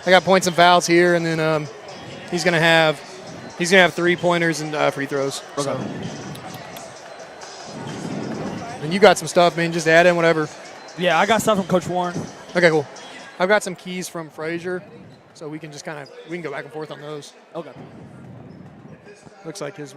I got points and fouls here, and then he's gonna have 3-pointers and free throws. Okay. So. And you got some stuff, man. Just add in whatever. Yeah, I got stuff from Coach Warren. Okay, cool. I've got some keys from Frazier, so we can just we can go back and forth on those. Okay. Looks like his.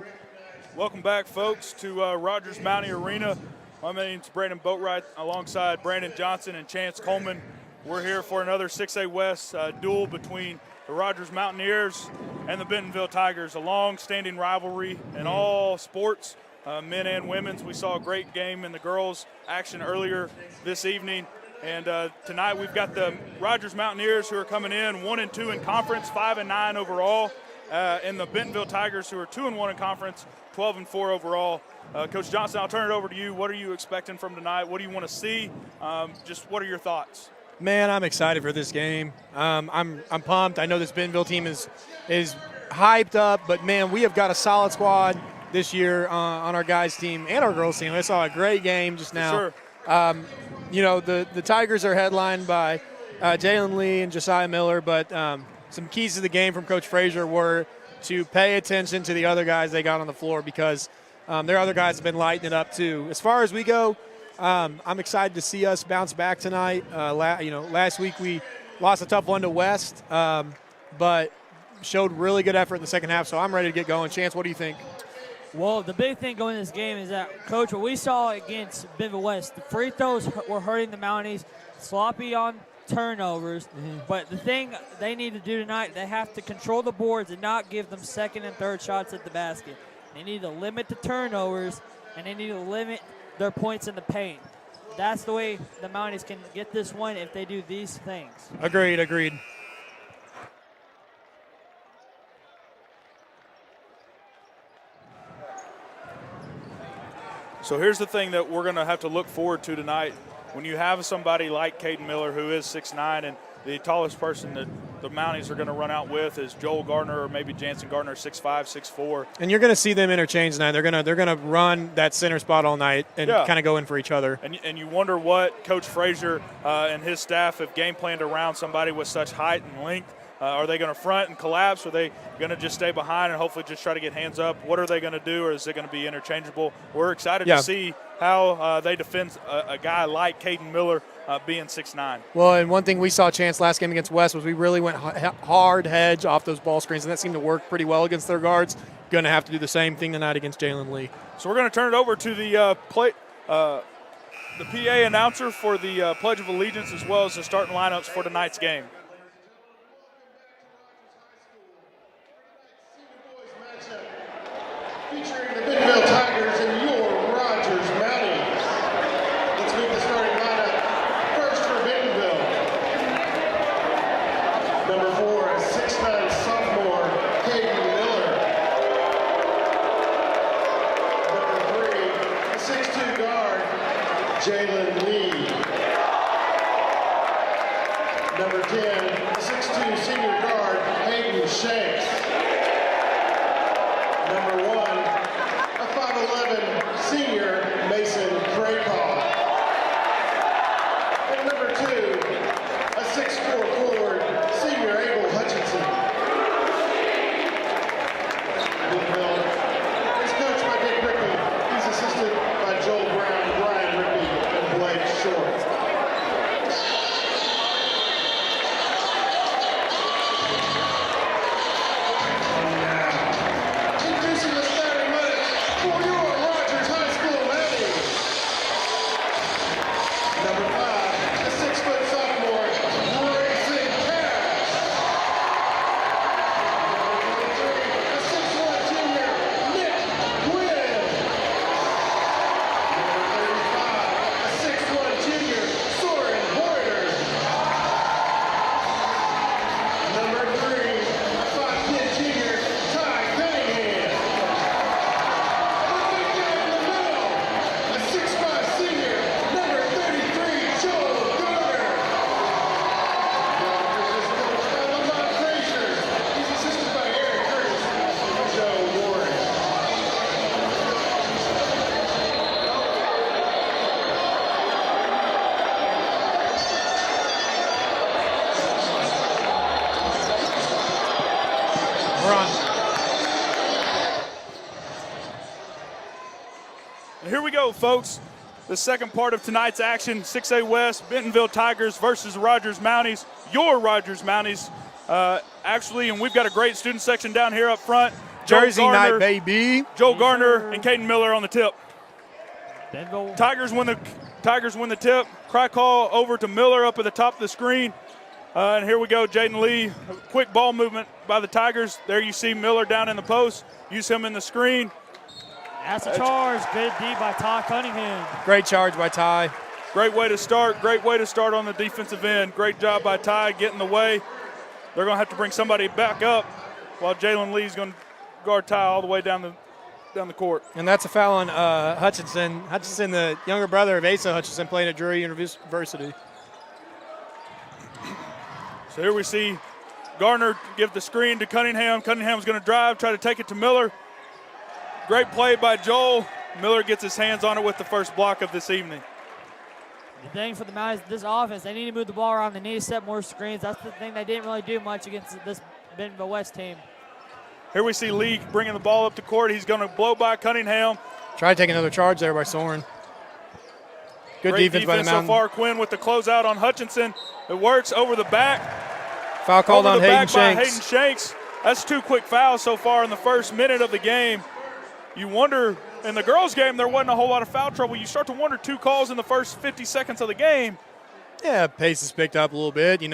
Welcome back, folks, to Rogers Mountie Arena. My name's Brandon Boatwright, alongside Brandon Johnson and Chance Coleman. We're here for another 6A West duel between the Rogers Mountaineers and the Bentonville Tigers, a long-standing rivalry in all sports, men and women's. We saw a great game in the girls' action earlier this evening. And tonight we've got the Rogers Mountaineers who are coming in 1-2 in conference, 5-9 overall, and the Bentonville Tigers who are 2-1 in conference, 12-4 overall. Coach Johnson, I'll turn it over to you. What are you expecting from tonight? What do you want to see? Just what are your thoughts? Man, I'm excited for this game. I'm pumped. I know this Bentonville team is hyped up, but man, we have got a solid squad this year on our guys' team and our girls' team. I saw a great game just now. Sure. The Tigers are headlined by Jalen Lee and Josiah Miller, but some keys to the game from Coach Frazier were to pay attention to the other guys they got on the floor, because their other guys have been lighting it up too. As far as we go, I'm excited to see us bounce back tonight. Last week we lost a tough one to West, but showed really good effort in the second half, so I'm ready to get going. Chance, what do you think? Well, the big thing going in this game is that, Coach, what we saw against Bentonville West, the free throws were hurting the Mounties, sloppy on turnovers. But the thing they need to do tonight, they have to control the boards and not give them second and third shots at the basket. They need to limit the turnovers, and they need to limit their points in the paint. That's the way the Mounties can get this one, if they do these things. Agreed. So here's the thing that we're going to have to look forward to tonight. When you have somebody like Caden Miller, who is 6'9", and the tallest person that the Mounties are going to run out with is Joel Gardner or maybe Jansen Gardner, 6'5", 6'4". And you're going to see them interchange tonight. They're going to run that center spot all night and kind of go in for each other. And you wonder what Coach Frazier and his staff have game planned around somebody with such height and length. Are they going to front and collapse? Or are they going to just stay behind and hopefully just try to get hands up? What are they going to do, or is it going to be interchangeable? We're excited to see how they defend a guy like Caden Miller being 6'9". Well, and one thing we saw Chance last game against West was we really went hard hedge off those ball screens, and that seemed to work pretty well against their guards. Going to have to do the same thing tonight against Jalen Lee. So we're going to turn it over to the PA announcer for the Pledge of Allegiance, as well as the starting lineups for tonight's game. Featuring the Bentonville Tigers and your Rogers Mounties. Let's meet the starting lineup. First for Bentonville. Number 4, a 6'9" sophomore, Caden Miller. Number 3, a 6'2" guard, Jalen Lee. Number 10, a 6'2" senior guard, Hayden Shanks. Number 1, a 5'11" senior, Mason Craycall. And number 2, a 6'4" forward, senior, Abel Hutchinson. Bentonville is coached by Dick Rippey. He's assisted by Joel Brown, Brian Rippey, and Blake Short. We're on. And here we go, folks. The second part of tonight's action, 6A West, Bentonville Tigers versus Rogers Mounties. Your Rogers Mounties, actually, and we've got a great student section down here up front. Jersey night, baby. Joe Gardner and Caden Miller on the tip. Bentonville. Tigers win the tip. Cry call over to Miller up at the top of the screen. And here we go, Jaden Lee. Quick ball movement by the Tigers. There you see Miller down in the post. Use him in the screen. That's a charge. Good D by Ty Cunningham. Great charge by Ty. Great way to start. Great way to start on the defensive end. Great job by Ty getting the way. They're going to have to bring somebody back up while Jalen Lee's going to guard Ty all the way down the court. And that's a foul on Hutchinson. Hutchinson, the younger brother of Asa Hutchinson, playing at Drury University. So here we see Gardner give the screen to Cunningham. Cunningham's going to drive, try to take it to Miller. Great play by Joel. Miller gets his hands on it with the first block of this evening. The thing for the Mounties, this offense, they need to move the ball around. They need to set more screens. That's the thing they didn't really do much against this Bentonville West team. Here we see Lee bringing the ball up to court. He's going to blow by Cunningham. Try to take another charge there by Soren. Good Great defense by the Mountain. so far. Quinn with the closeout on Hutchinson. It works over the back. Foul called on Hayden Shanks. By Hayden Shanks. That's 2 quick fouls so far in the first minute of the game. You wonder, in the girls' game, there wasn't a whole lot of foul trouble. You start to wonder 2 calls in the first 50 seconds of the game. Yeah, pace has picked up a little bit, and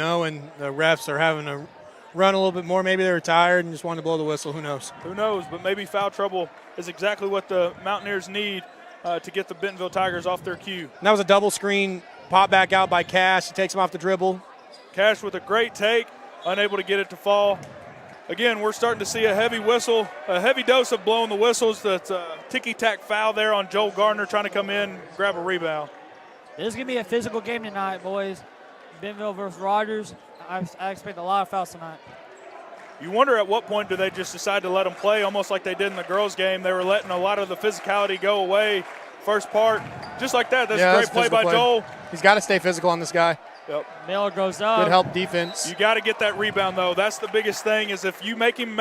the refs are having to run a little bit more. Maybe they were tired and just wanted to blow the whistle. Who knows? Who knows? But maybe foul trouble is exactly what the Mountaineers need to get the Bentonville Tigers off their cue. And that was a double screen pop back out by Cash. He takes him off the dribble. Cash with a great take, unable to get it to fall. Again, we're starting to see a heavy whistle, a heavy dose of blowing the whistles. That's a ticky-tack foul there on Joel Gardner trying to come in, grab a rebound. This is going to be a physical game tonight, boys. Bentonville versus Rogers. I expect a lot of fouls tonight. You wonder at what point do they just decide to let them play, almost like they did in the girls' game. They were letting a lot of the physicality go away first part. Just like that. That's a great play by Joel. He's got to stay physical on this guy. Yep. Miller goes up. Good help defense. You got to get that rebound, though. That's the biggest thing is if you make him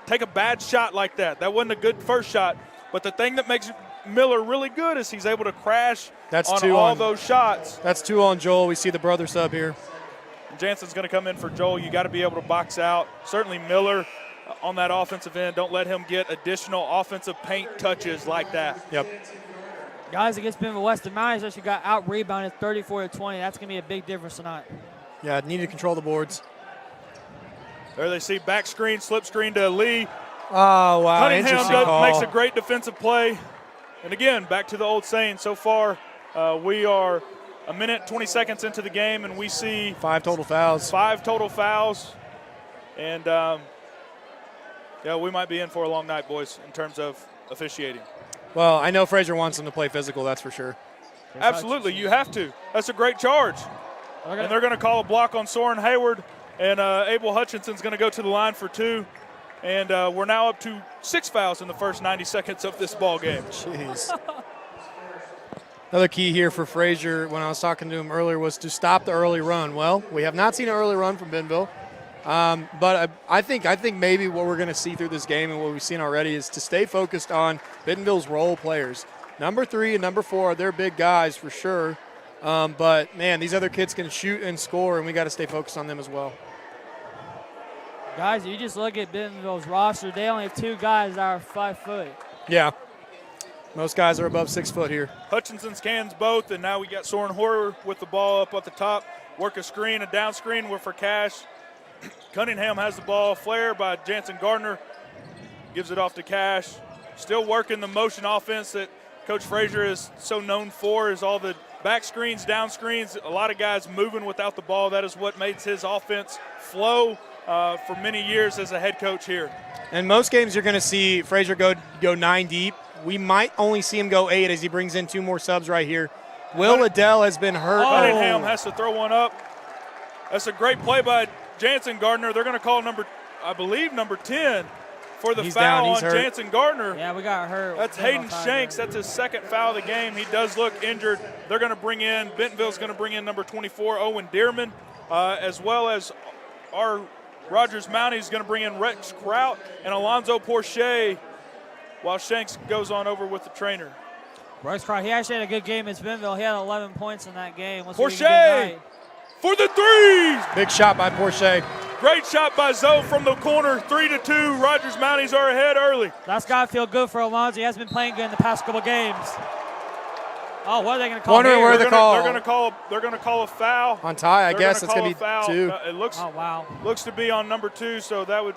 take a bad shot like that. That wasn't a good first shot. But the thing that makes Miller really good is he's able to crash on all those shots. That's 2 on Joel. We see the brother sub here. Jansen's going to come in for Joel. You got to be able to box out. Certainly Miller on that offensive end. Don't let him get additional offensive paint touches like that. Yep. Guys against Bentonville West, the Mounties actually got out-rebounded 34-20. That's going to be a big difference tonight. Yeah, need to control the boards. There they see back screen, slip screen to Lee. Oh, wow. Cunningham makes a great defensive play. And again, back to the old saying, so far we are a minute, 20 seconds into the game, and we see 5 total fouls. 5 total fouls. And, we might be in for a long night, boys, in terms of officiating. Well, I know Frazier wants them to play physical, that's for sure. Absolutely, you have to. That's a great charge. And they're going to call a block on Soren Hayward, and Abel Hutchinson's going to go to the line for 2. And we're now up to 6 fouls in the first 90 seconds of this ball game. Jeez. Another key here for Frazier when I was talking to him earlier was to stop the early run. Well, we have not seen an early run from Bentonville. But I think maybe what we're going to see through this game and what we've seen already is to stay focused on Bentonville's role players. Number 3 and number 4 are their big guys for sure. But, man, these other kids can shoot and score, and we got to stay focused on them as well. Guys, you just look at Bentonville's roster. They only have 2 guys that are 5 foot. Yeah. Most guys are above 6 foot here. Hutchinson's cans both, and now we got Soren Horror with the ball up at the top. Work a screen, a down screen for Cash. Cunningham has the ball. Flare by Jansen Gardner. Gives it off to Cash. Still working the motion offense that Coach Frazier is so known for, is all the back screens, down screens, a lot of guys moving without the ball. That is what makes his offense flow for many years as a head coach here. In most games, you're going to see Frazier go 9 deep. We might only see him go 8 as he brings in 2 more subs right here. Will Liddell has been hurt. Cunningham has to throw one up. That's a great play by Jansen Gardner. They're going to call number 10 for the foul on Jansen Gardner. Yeah, we got hurt. That's Hayden Shanks. That's his 2nd foul of the game. He does look injured. They're going to bring in, Bentonville's going to bring in number 24, Owen Dearman, as well as our Rogers Mountie is going to bring in Rex Kraut and Alonzo Porche while Shanks goes on over with the trainer. Rex Kraut, he actually had a good game against Bentonville. He had 11 points in that game. Porche for the threes. Big shot by Porche. Great shot by Zoe from the corner. 3-2. Rogers Mounties are ahead early. That's got to feel good for Alonzo. He hasn't been playing good in the past couple games. Oh, what are they going to call? Wondering where they're call. They're going to call a foul On Ty, I guess it's going going to be 2. It looks. Oh, wow. Looks to be on number 2, so that would.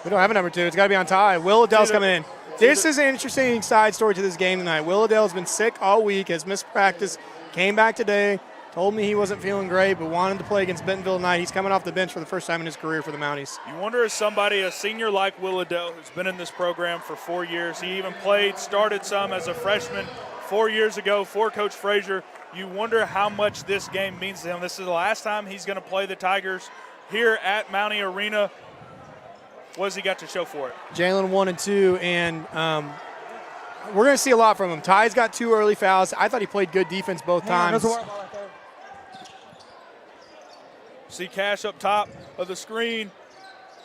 We don't have a number 2. It's got to be on Ty. Will Adell's coming in. This is an interesting side story to this game tonight. Will Adell's been sick all week, has missed practice, came back today, told me he wasn't feeling great, but wanted to play against Bentonville tonight. He's coming off the bench for the first time in his career for the Mounties. You wonder if somebody, a senior like Will Adell, who's been in this program for 4 years, he even started some as a freshman 4 years ago for Coach Frazier. You wonder how much this game means to him. This is the last time he's going to play the Tigers here at Mountie Arena. What has he got to show for it? Jalen 1 and 2, and we're going to see a lot from him. Ty's got 2 early fouls. I thought he played good defense both times. See Cash up top of the screen.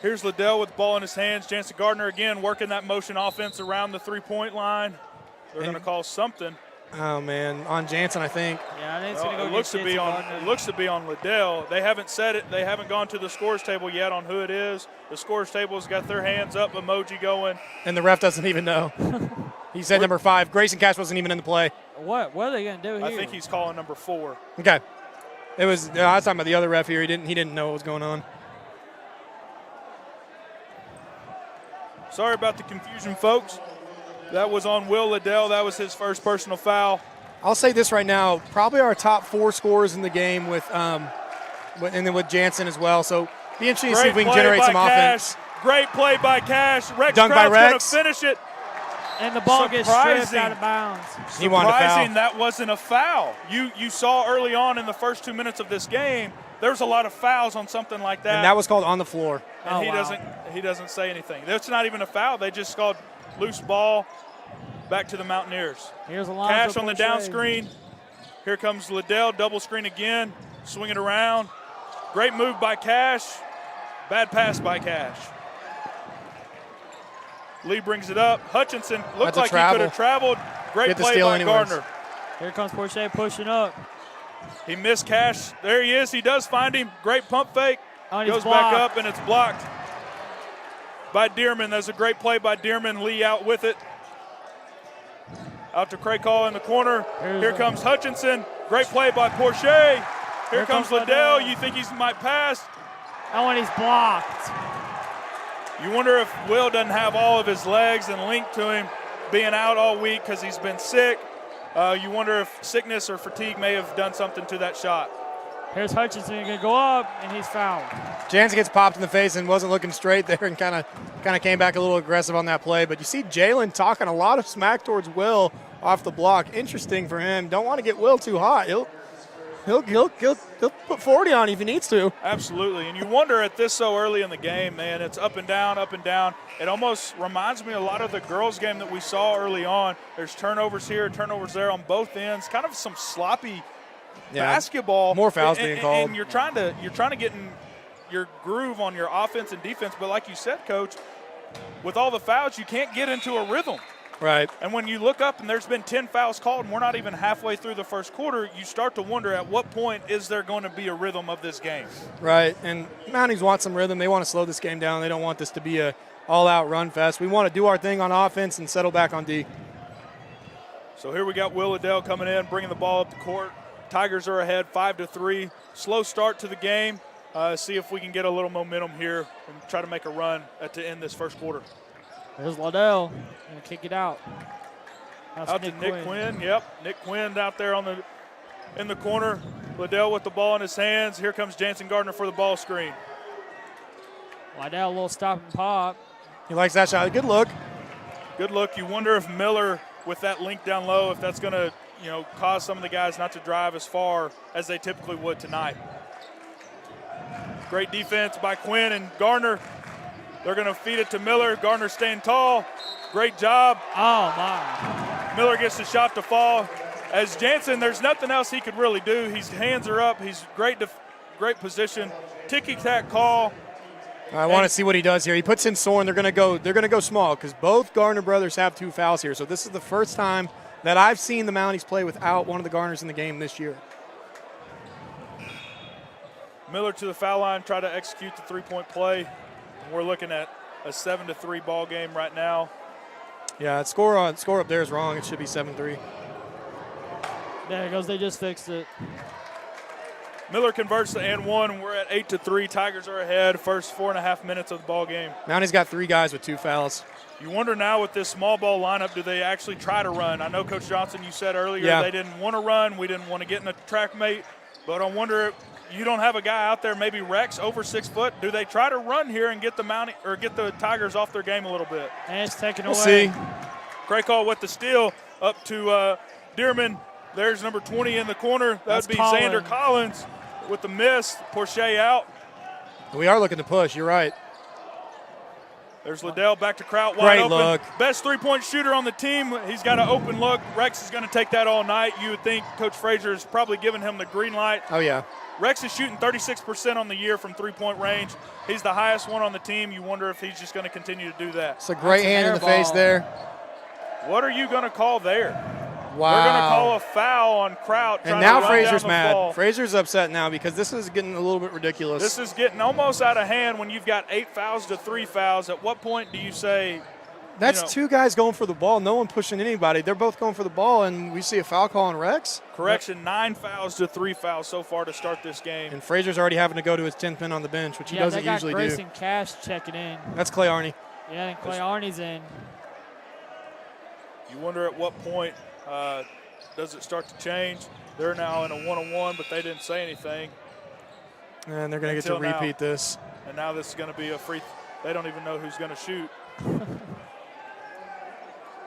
Here's Liddell with the ball in his hands. Jansen Gardner again working that motion offense around the three-point line. They're going to call something. Oh, man, on Jansen, I think. Yeah, I think it's going to go. It looks to be on Liddell. They haven't said it. They haven't gone to the scores table yet on who it is. The scores table's got their hands up emoji going. And the ref doesn't even know. He said number 5. Grayson Cash wasn't even in the play. What are they going to do here? I think he's calling number 4. Okay. I was talking about the other ref here. He didn't know what was going on. Sorry about the confusion, folks. That was on Will Liddell. That was his first personal foul. I'll say this right now, probably our top 4 scorers in the game and then with Jansen as well. So be interesting to see if we can generate some offense. Great play by Cash. Rex Dunk by Kraut's going to finish it. And the ball gets stripped out of bounds. He wanted a foul. Surprising that wasn't a foul. You saw early on in the first 2 minutes of this game, there's a lot of fouls on something like that. And that was called on the floor. And he doesn't say anything. That's not even a foul. They just called loose ball back to the Mountaineers. Here's Alonzo Cash on the Porche. down screen. Here comes Liddell, double screen again, swing it around. Great move by Cash. Bad pass by Cash. Lee brings it up. Hutchinson looked like he could have traveled. Great play by Gardner. Here comes Porche pushing up. He missed Cash. There he is. He does find him. Great pump fake. Goes back up, and it's blocked by Dearman. There's a great play by Dearman. Lee out with it. Out to Craykall in the corner. Here comes Hutchinson. Great play by Porche. Here comes Liddell. You think he might pass. Oh, and he's blocked. You wonder if Will doesn't have all of his legs and linked to him being out all week because he's been sick. You wonder if sickness or fatigue may have done something to that shot. Here's Hutchinson going to go up, and he's fouled. Jansen gets popped in the face and wasn't looking straight there and kind of came back a little aggressive on that play. But you see Jalen talking a lot of smack towards Will off the block. Interesting for him. Don't want to get Will too hot. He'll put 40 on if he needs to. Absolutely. And you wonder at this so early in the game, man, it's up and down, up and down. It almost reminds me a lot of the girls' game that we saw early on. There's turnovers here, turnovers there on both ends. Kind of some sloppy basketball. More fouls being called. And you're trying to get in your groove on your offense and defense. But like you said, Coach, with all the fouls, you can't get into a rhythm. Right. And when you look up and there's been 10 fouls called and we're not even halfway through the first quarter, you start to wonder at what point is there going to be a rhythm of this game. Right. And Mounties want some rhythm. They want to slow this game down. They don't want this to be a all-out run fest. We want to do our thing on offense and settle back on D. So here we got Will Liddell coming in, bringing the ball up the court. Tigers are ahead 5-3. Slow start to the game. See if we can get a little momentum here and try to make a run to end this first quarter. There's Liddell. Going to kick it out. That's out to Nick Quinn. Yep, Nick Quinn out there in the corner. Liddell with the ball in his hands. Here comes Jansen Gardner for the ball screen. Liddell, a little stop and pop. He likes that shot. Good look. Good look. You wonder if Miller, with that link down low, if that's going to cause some of the guys not to drive as far as they typically would tonight. Great defense by Quinn and Gardner. They're going to feed it to Miller. Gardner staying tall. Great job. Oh, my. Miller gets the shot to fall. As Jansen, there's nothing else he could really do. His hands are up. He's great position. Ticky-tack call. I want to see what he does here. He puts in Soren. They're going to go small because both Gardner brothers have 2 fouls here. So this is the first time that I've seen the Mounties play without one of the Garners in the game this year. Miller to the foul line, try to execute the three-point play. We're looking at a 7-3 ball game right now. Yeah, score up there is wrong. It should be 7-3. There it goes. They just fixed it. Miller converts to and one, and we're at 8-3. Tigers are ahead. First 4.5 minutes of the ball game. Mounties got 3 guys with 2 fouls. You wonder now with this small ball lineup, do they actually try to run? I know, Coach Johnson, you said earlier they didn't want to run. We didn't want to get in a track mate. But I wonder if you don't have a guy out there, maybe Rex, over 6 foot. Do they try to run here and get the Tigers off their game a little bit? And it's taken We'll away. see. Craykall with the steal up to Dearman. There's number 20 in the corner. That would be Xander Collins with the miss. Porche out. We are looking to push. You're right. There's Liddell back to Kraut, wide open. Look. Best three-point shooter on the team. He's got an open look. Rex is going to take that all night. You would think Coach Frazier is probably giving him the green light. Oh, yeah. Rex is shooting 36% on the year from three-point range. He's the highest one on the team. You wonder if he's just going to continue to do that. It's a great hand in the face there. What are you going to call there? Wow. We're going to call a foul on Kraut. And now Frazier's down the mad. ball. Frazier's upset now because this is getting a little bit ridiculous. This is getting almost out of hand when you've got 8 fouls to 3 fouls. At what point do you say? That's 2 guys going for the ball. No one pushing anybody. They're both going for the ball, and we see a foul call on Rex. Correction, 9 fouls to 3 fouls so far to start this game. And Frazier's already having to go to his 10th pin on the bench, which he doesn't usually do. Grayson Cash checking in. That's Clay Arney. Yeah, and Clay Arney's in. You wonder at what point does it start to change? They're now in a one-on-one, but they didn't say anything. And they're going to get to repeat this. And now this is going to be a free. They don't even know who's going to shoot.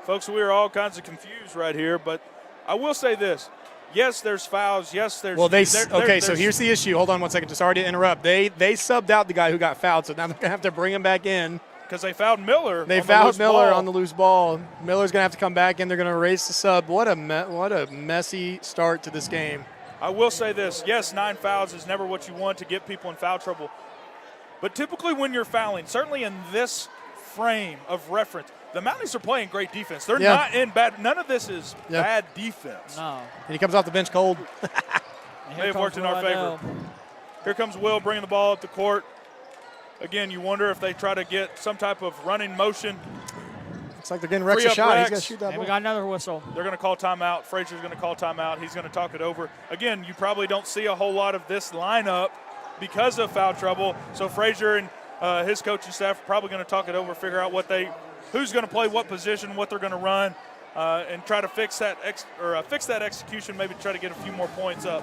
Folks, we are all kinds of confused right here, but I will say this. Yes, there's fouls. Yes, there's. Well, so here's the issue. Hold on one second. Sorry to interrupt. They subbed out the guy who got fouled, so now they're going to have to bring him back in. Because they fouled Miller. They fouled Miller on the loose ball. Miller's going to have to come back in. They're going to erase the sub. What a messy start to this game. I will say this. Yes, 9 fouls is never what you want to get people in foul trouble. But typically when you're fouling, certainly in this frame of reference, the Mounties are playing great defense. They're not in bad. None of this is bad defense. No. And he comes off the bench cold. May have worked in our favor. Here comes Will bringing the ball up the court. Again, you wonder if they try to get some type of running motion. Looks like they're getting Rex a shot. Rex. He's got to shoot that ball. We got another whistle. They're going to call timeout. Frazier's going to call timeout. He's going to talk it over. Again, you probably don't see a whole lot of this lineup because of foul trouble. So Frazier and his coaching staff are probably going to talk it over, figure out who's going to play what position, what they're going to run, and try to fix that execution. Maybe try to get a few more points up.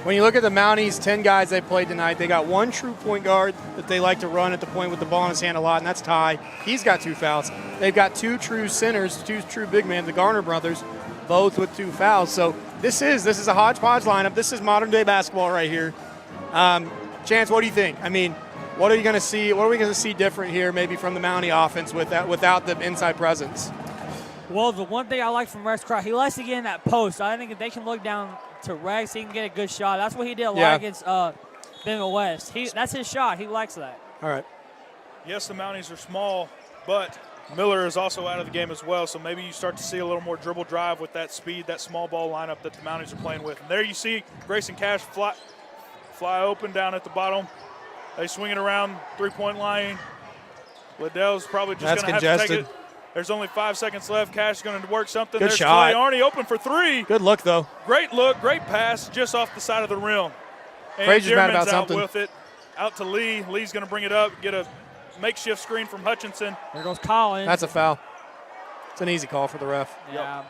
When you look at the Mounties, 10 guys they played tonight, they got 1 true point guard that they like to run at the point with the ball in his hand a lot, and that's Ty. He's got 2 fouls. They've got 2 true centers, 2 true big men, the Garner brothers, both with 2 fouls. So this is a hodgepodge lineup. This is modern-day basketball right here. Chance, what do you think? I mean, what are you going to see? What are we going to see different here maybe from the Mountie offense without the inside presence? Well, the one thing I like from Rex Kraut, he likes to get in that post. I think if they can look down to Rex, he can get a good shot. That's what he did a lot against Bentonville West. That's his shot. He likes that. All right. Yes, the Mounties are small, but Miller is also out of the game as well, so maybe you start to see a little more dribble drive with that speed, that small ball lineup that the Mounties are playing with. And there you see Grayson Cash fly open down at the bottom. They swing it around three-point line. Liddell's probably just going to have to take it. There's only 5 seconds left. Cash is going to work something. Good There's shot. Clay Arney open for 3. Good look, though. Great look, great pass, just off the side of the rim. And Frazier's mad about Dearman's out something. with it. Out to Lee. Lee's going to bring it up, get a makeshift screen from Hutchinson. There goes Collins. That's a foul. It's an easy call for the ref. Yeah.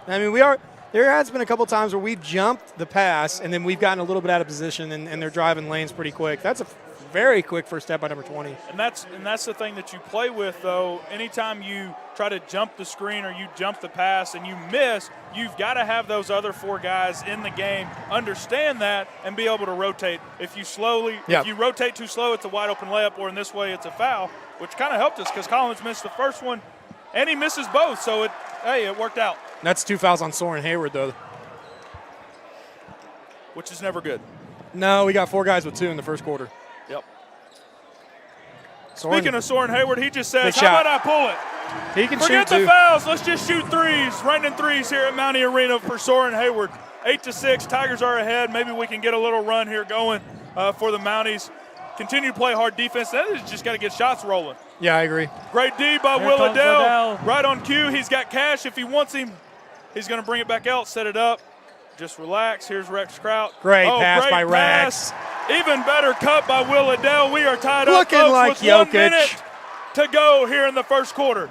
I mean, there has been a couple times where we've jumped the pass and then we've gotten a little bit out of position and they're driving lanes pretty quick. That's a very quick first step by number 20. And that's the thing that you play with, though. Anytime you try to jump the screen or you jump the pass and you miss, you've got to have those other 4 guys in the game understand that and be able to rotate. If you rotate too slow, it's a wide open layup, or in this way, it's a foul, which kind of helped us because Collins missed the first one and he misses both. So it worked out. That's 2 fouls on Soren Hayward, though. Which is never good. No, we got 4 guys with 2 in the first quarter. Yep. Speaking of Soren Hayward, he just says, Big how shot. about I pull it? He can Forget shoot the too. fouls. Let's just shoot threes. Raining threes here at Mountie Arena for Soren Hayward. 8-6. Tigers are ahead. Maybe we can get a little run here going for the Mounties. Continue to play hard defense. That is just got to get shots rolling. Yeah, I agree. Great D by Here Will comes Liddell. Liddell. Right on cue. He's got Cash. If he wants him, he's going to bring it back out, set it up. Just relax. Here's Rex Kraut. Great pass by pass. Even better cut by Will Liddell. We are tied up, Looking folks, like with Jokic. 1 minute to go here in the first quarter.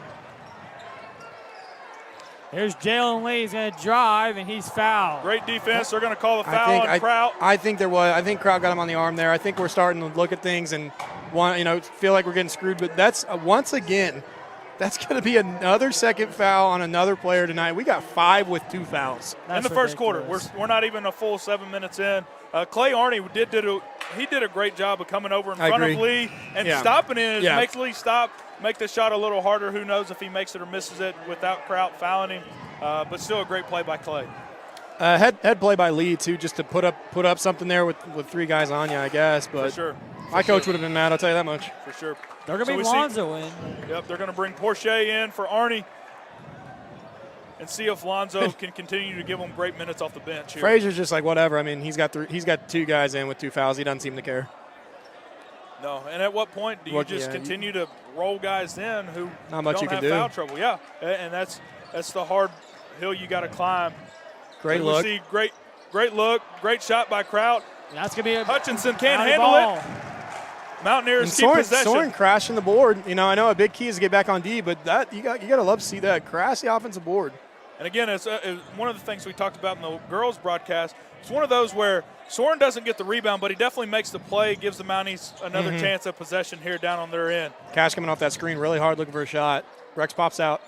Here's Jalen Lee. He's going to drive, and he's fouled. Great defense. They're going to call the foul on Kraut. I think there was. I think Kraut got him on the arm there. I think we're starting to look at things and feel like we're getting screwed. But that's once again, that's going to be another second foul on another player tonight. We got 5 with 2 fouls In the first quarter. We're not even a full 7 minutes in. Clay Arney did a great job of coming over in front of Lee and stopping it. Yeah. Makes Lee stop, make the shot a little harder. Who knows if he makes it or misses it without Kraut fouling him. But still a great play by Clay. Head play by Lee too, just to put up something there with 3 guys on you, I guess. But For sure. my coach would have been mad. I'll tell you that much. For sure. They're going to So be we see- Lonzo in. Yep, they're going to bring Porsche in for Arney and see if Lonzo can continue to give them great minutes off the bench here. Frazier's just like whatever. I mean, he's got 2 guys in with 2 fouls. He doesn't seem to care. No, and at what point do you just continue to roll guys in who Not much don't you can have do. foul trouble? Yeah, and that's the hard hill you got to climb. Great We look. see great look, great shot by Kraut. That's going to be a Hutchinson can't Mountie handle ball. it. Mountaineers And keep possession. Soren crashing the board. I know a big key is to get back on D, but that you got to love to see that crash the offensive board. And again, it's one of the things we talked about in the girls' broadcast. It's one of those where Soren doesn't get the rebound, but he definitely makes the play, gives the Mounties another chance at possession here down on their end. Cash coming off that screen really hard, looking for a shot. Rex pops out.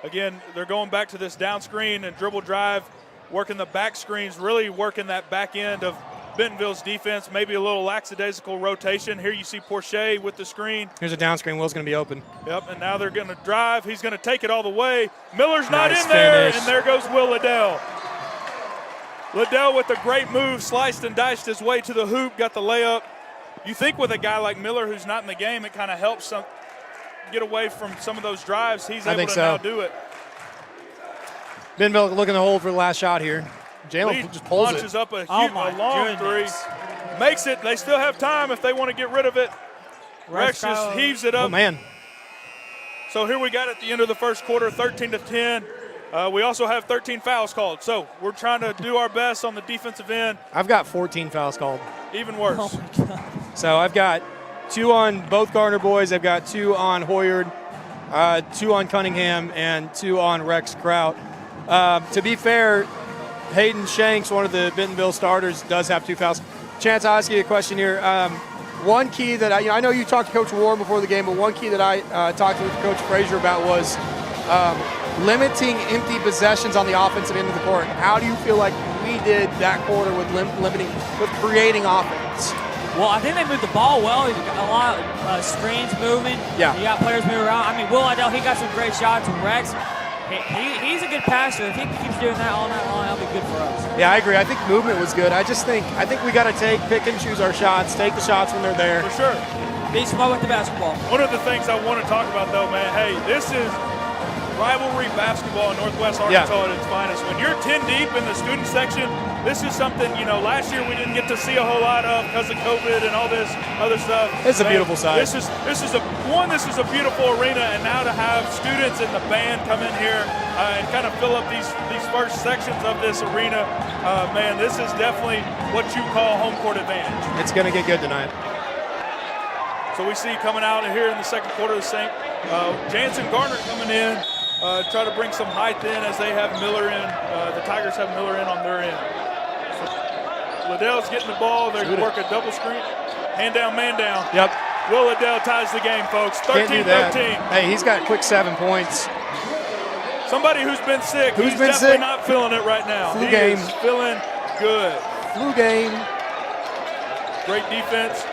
Again, they're going back to this down screen and dribble drive, working the back screens, really working that back end of Bentonville's defense, maybe a little lackadaisical rotation. Here you see Porsche with the screen. Here's a down screen. Will's going to be open. Yep, and now they're going to drive. He's going to take it all the way. Miller's not Nice in there, finish. and there goes Will Liddell. Liddell with a great move, sliced and diced his way to the hoop, got the layup. You think with a guy like Miller who's not in the game, it kind of helps get away from some of those drives. He's able to now do it. Bentonville looking to hold for the last shot here. Jalen just pulls launches it. up a my long goodness. three. Makes it. They still have time if they want to get rid of it. Rex just heaves it up. Oh, man. So here we got at the end of the first quarter, 13-10. We also have 13 fouls called. So we're trying to do our best on the defensive end. I've got 14 fouls called. Even worse. Oh, my God. So I've got 2 on both Garner boys. I've got 2 on Hoyard, 2 on Cunningham, and 2 on Rex Kraut. To be fair, Hayden Shanks, one of the Bentonville starters, does have 2 fouls. Chance, I'll ask you a question here. One key that I know you talked to Coach Warren before the game, but one key that I talked with Coach Frazier about was limiting empty possessions on the offensive end of the court. How do you feel like we did that quarter with creating offense? Well, I think they moved the ball well. You got a lot of screens moving. Yeah. You got players moving around. I mean, Will Liddell, he got some great shots. And Rex, he's a good passer. If he keeps doing that all night long, that'll be good for us. Yeah, I agree. I think movement was good. I think we got to pick and choose our shots, take the shots when they're there. For sure. Be smart with the basketball. One of the things I want to talk about, though, man, hey, this is rivalry basketball in Northwest Arkansas at its finest. When you're 10 deep in the student section, this is something, last year we didn't get to see a whole lot of because of COVID and all this other stuff. It's a beautiful sight. This is a beautiful arena, and now to have students and the band come in here and kind of fill up these first sections of this arena, man, this is definitely what you call home court advantage. It's going to get good tonight. So we see coming out here in the second quarter, Jansen Garner coming in, try to bring some height in as they have Miller in. The Tigers have Miller in on their end. So Liddell's getting the ball. They're going to work a double screen. Hand down, man down. Yep. Will Liddell ties the game, folks. Can't do that. 13-13. Hey, he's got quick 7 points. Somebody who's been sick. Who's he's been definitely sick? not feeling it right now. Flu he game. is feeling good. Flu game. Great defense.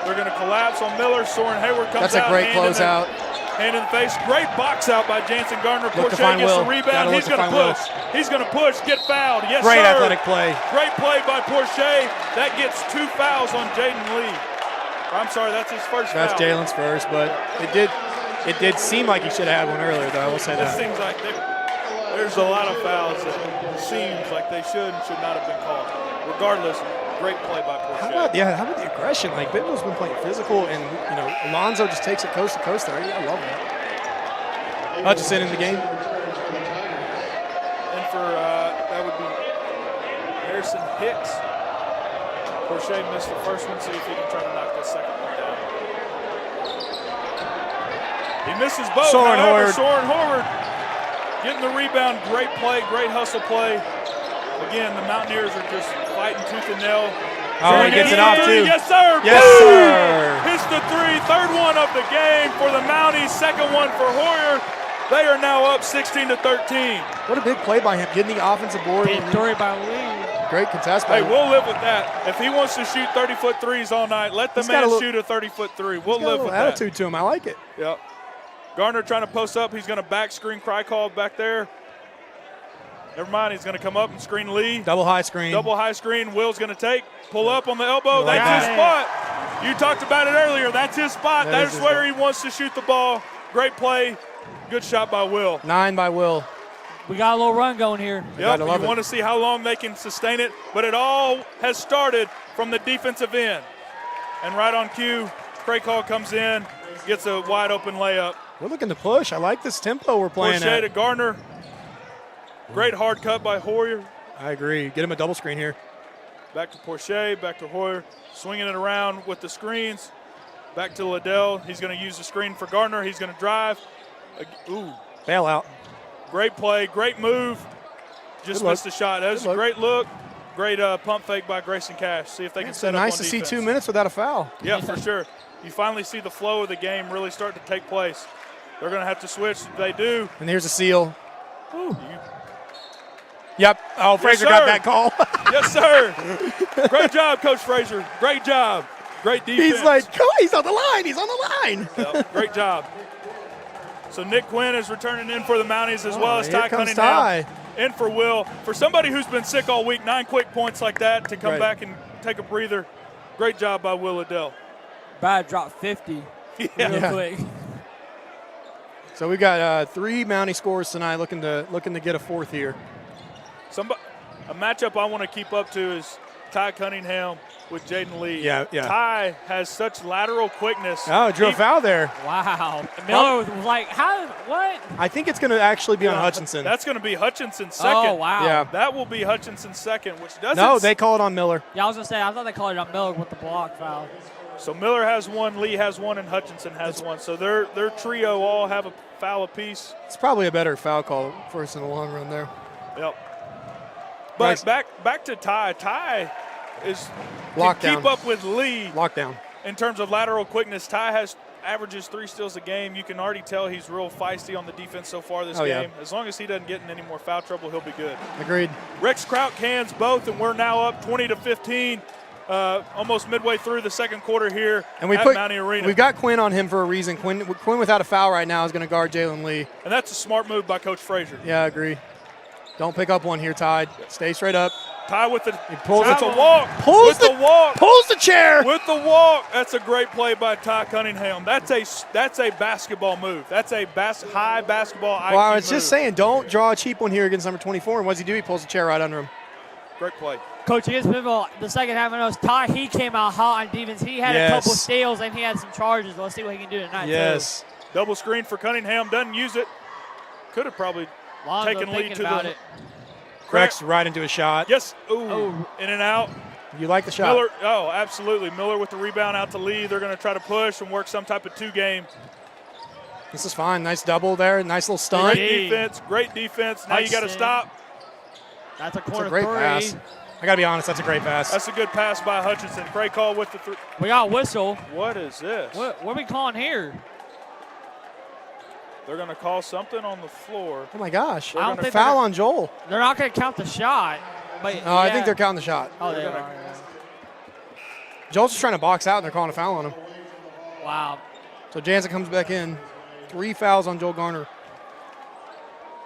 They're going to collapse on Miller. Soren Hayward comes That's out. a great closeout. Hand in the face. Great box out by Jansen Garner. Look to Porsche find gets Will. the rebound. Gotta He's look to going to find push. He's going to push. Get fouled. Yes, Great sir. athletic play. Great play by Porsche. That gets 2 fouls on Jaden Lee. I'm sorry, that's his first That's foul. Jalen's first, but it did seem like he should have had one earlier, though. I will say It that. seems like there's a lot of fouls that seems like they should and should not have been called. Regardless, great play by Porcher. How about the aggression? Like, Bentonville's been playing physical, and, Alonzo just takes it coast to coast there. I love that. Hutchinson in the game. And for, that would be Harrison Hicks. Porcher missed the first one, see if he can try to knock the second one down. He misses both. Soren However, Hoyard. Soren Hoyard getting the rebound. Great play, great hustle play. Again, the Mountaineers are just fighting tooth and nail. Oh, he gets it off, too. Yes, sir. Yes, Boom! sir. Hits the three. Third one of the game for the Mounties. Second one for Hoyard. They are now up 16-13. What a big play by him, getting the offensive board. Getting three by Lee. Great contest by Hey, him. we'll live with that. If he wants to shoot 30-foot threes all night, let the He's got man a little- shoot a 30-foot three. We'll He's got a live little with that. attitude to him. I like it. Yep. Garner trying to post up. He's going to back screen Krykov back there. Never mind. He's going to come up and screen Lee. Double high screen. Double high screen. Will's going to take. Pull up on the elbow. Like That's his that. spot. You talked about it earlier. That's his spot. That is That's his where spot. he wants to shoot the ball. Great play. Good shot by Will. 9 by Will. We got a little run going here. Yep, gotta you love it. want to see how long they can sustain it, but it all has started from the defensive end. And right on cue, Kraykall comes in, gets a wide open layup. We're looking to push. I like this tempo we're playing Porcher to at. Garner. Great hard cut by Hoyer. I agree. Get him a double screen here. Back to Porcher, back to Hoyer. Swinging it around with the screens. Back to Liddell. He's going to use the screen for Garner. He's going to drive. Ooh, Bailout. great play, great move. Just Good look. missed the shot. That was Good a look. great look. Great pump fake by Grayson Cash. See if they can It's set up nice on to see defense. 2 minutes without a foul. Yeah, for sure. You finally see the flow of the game really start to take place. They're going to have to switch. They do. And here's a seal. You- Yep. Oh, Fraser sir. got that call. yes, sir. Great job, Coach Fraser. Great job. Great defense. He's like, "Come on, he's on the line. He's on the line. Yep, great job. So Nick Quinn is returning in for the Mounties as well as here Ty comes Cunningham. Ty. In for Will. For somebody who's been sick all week, 9 quick points like that to come Right. back and take a breather. Great job by Will Liddell. Brad dropped 50 real Yeah. quick. So we got 3 Mountie scores tonight. Looking to get a fourth here. A matchup I want to keep up to is Ty Cunningham with Jaden Lee. Yeah. Ty has such lateral quickness. Oh, drew a foul there. Wow. Miller was like, how, what? I think it's going to actually be on Hutchinson. That's going to be Hutchinson's second. Oh, wow. Yeah. That will be Hutchinson's second, which doesn't. No, they call it on Miller. Yeah, I was going to say, I thought they called it on Miller with the block foul. So Miller has one, Lee has one, and Hutchinson has one. So their trio all have a foul apiece. It's probably a better foul call for us in the long run there. Yep. But Nice. back to Ty. Ty is to Lockdown. keep up with Lee Lockdown. in terms of lateral quickness. Ty averages 3 steals a game. You can already tell he's real feisty on the defense so far this Oh, yeah. game. As long as he doesn't get in any more foul trouble, he'll be good. Agreed. Rex Kraut cans both, and we're now up 20-15, almost midway through the second quarter here And we at put Mountie Arena. we got Quinn on him for a reason. Quinn without a foul right now is going to guard Jalen Lee. And that's a smart move by Coach Frazier. Yeah, I agree. Don't pick up one here, Ty. Stay straight up. Ty with the pulls that's it- a walk. pulls with the walk. Pulls the chair. With the walk. That's a great play by Ty Cunningham. That's a basketball move. That's a high basketball IQ Well, I was move. just saying, don't draw a cheap one here against number 24. And what does he do? He pulls the chair right under him. Great play. Coach, against Bentonville, the second half, I know Ty, he came out hot on defense. He had a couple Yes. steals, and he had some charges. Let's see what he can do tonight, Yes. Double screen for Cunningham. Doesn't use it. Could have probably too. Lonzo taken lead thinking to about the it. Cracks right into a shot. Yes. Ooh. Oh. In and out. You like the shot. Miller. Oh, absolutely. Miller with the rebound out to Lee. They're going to try to push and work some type of 2-game. This is fine. Nice double there. Nice little stunt. Great defense. Great defense. Now you got to Hudson. stop. That's a That's corner a great three. pass. I got to be honest, that's a great pass. That's a good pass by Hutchinson. Great call with the three. We got a whistle. What is this? What are we calling here? They're going to call something on the floor. Oh, my gosh. I don't think Foul they're- on Joel. They're not going to count the shot. But No, I yeah. think they're counting the shot. Oh, they They're are. gonna- yeah. Joel's just trying to box out, and they're calling a foul on him. Wow. So Jansen comes back in. 3 fouls on Joel Garner.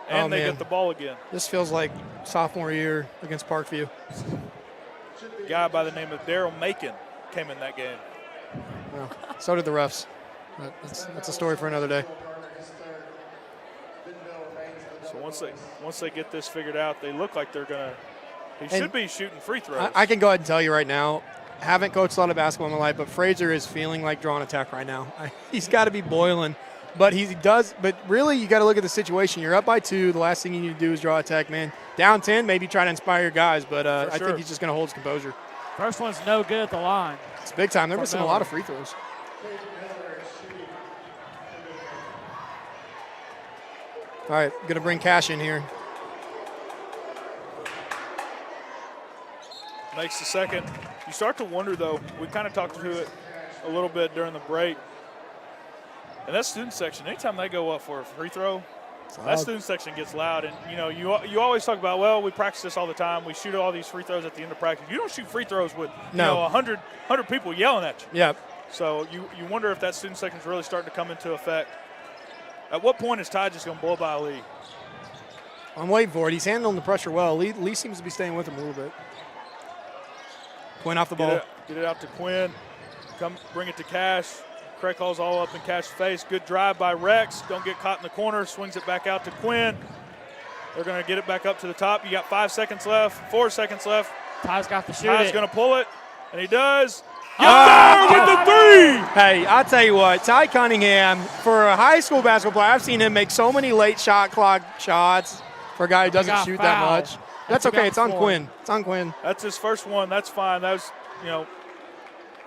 And Oh, they man. get the ball again. This feels like sophomore year against Parkview. A guy by the name of Daryl Macon came in that game. Well, so did the refs. But that's a story for another day. So once they get this figured out, they look like they're gonna. He should be shooting free throws. I can go ahead and tell you right now. Haven't coached a lot of basketball in my life, but Frazier is feeling like drawing attack right now. He's got to be boiling, but he does. But really, you got to look at the situation. You're up by 2. The last thing you need to do is draw attack, man. Down 10, maybe try to inspire your guys, but I think he's just going to hold his composure. First one's no good at the line. It's big time. They're missing a lot of free throws. All right, going to bring Cash in here. Makes the second. You start to wonder, though, we kind of talked to it a little bit during the break. And that student section, anytime they go up for a free throw, that student section gets loud. And, you know, you always talk about, well, we practice this all the time. We shoot all these free throws at the end of practice. You don't shoot free throws with, you know, 100 people yelling at you. Yeah. So you wonder if that student section is really starting to come into effect. At what point is Ty just going to blow by Lee? I'm waiting for it. He's handling the pressure well. Lee seems to be staying with him a little bit. Quinn off the ball. Get it out to Quinn. Bring it to Cash. Craig calls all up in Cash's face. Good drive by Rex. Don't get caught in the corner. Swings it back out to Quinn. They're going to get it back up to the top. You got 5 seconds left, 4 seconds left. Ty's got to shoot Ty's it. going to pull it, and he does. Yes, sir, with the 3! Hey, I'll tell you what, Ty Cunningham, for a high school basketball player, I've seen him make so many late shot clock shots for a guy who doesn't shoot that much. That's okay. It's on Quinn. It's on Quinn. That's his first one. That's fine. That was, you know,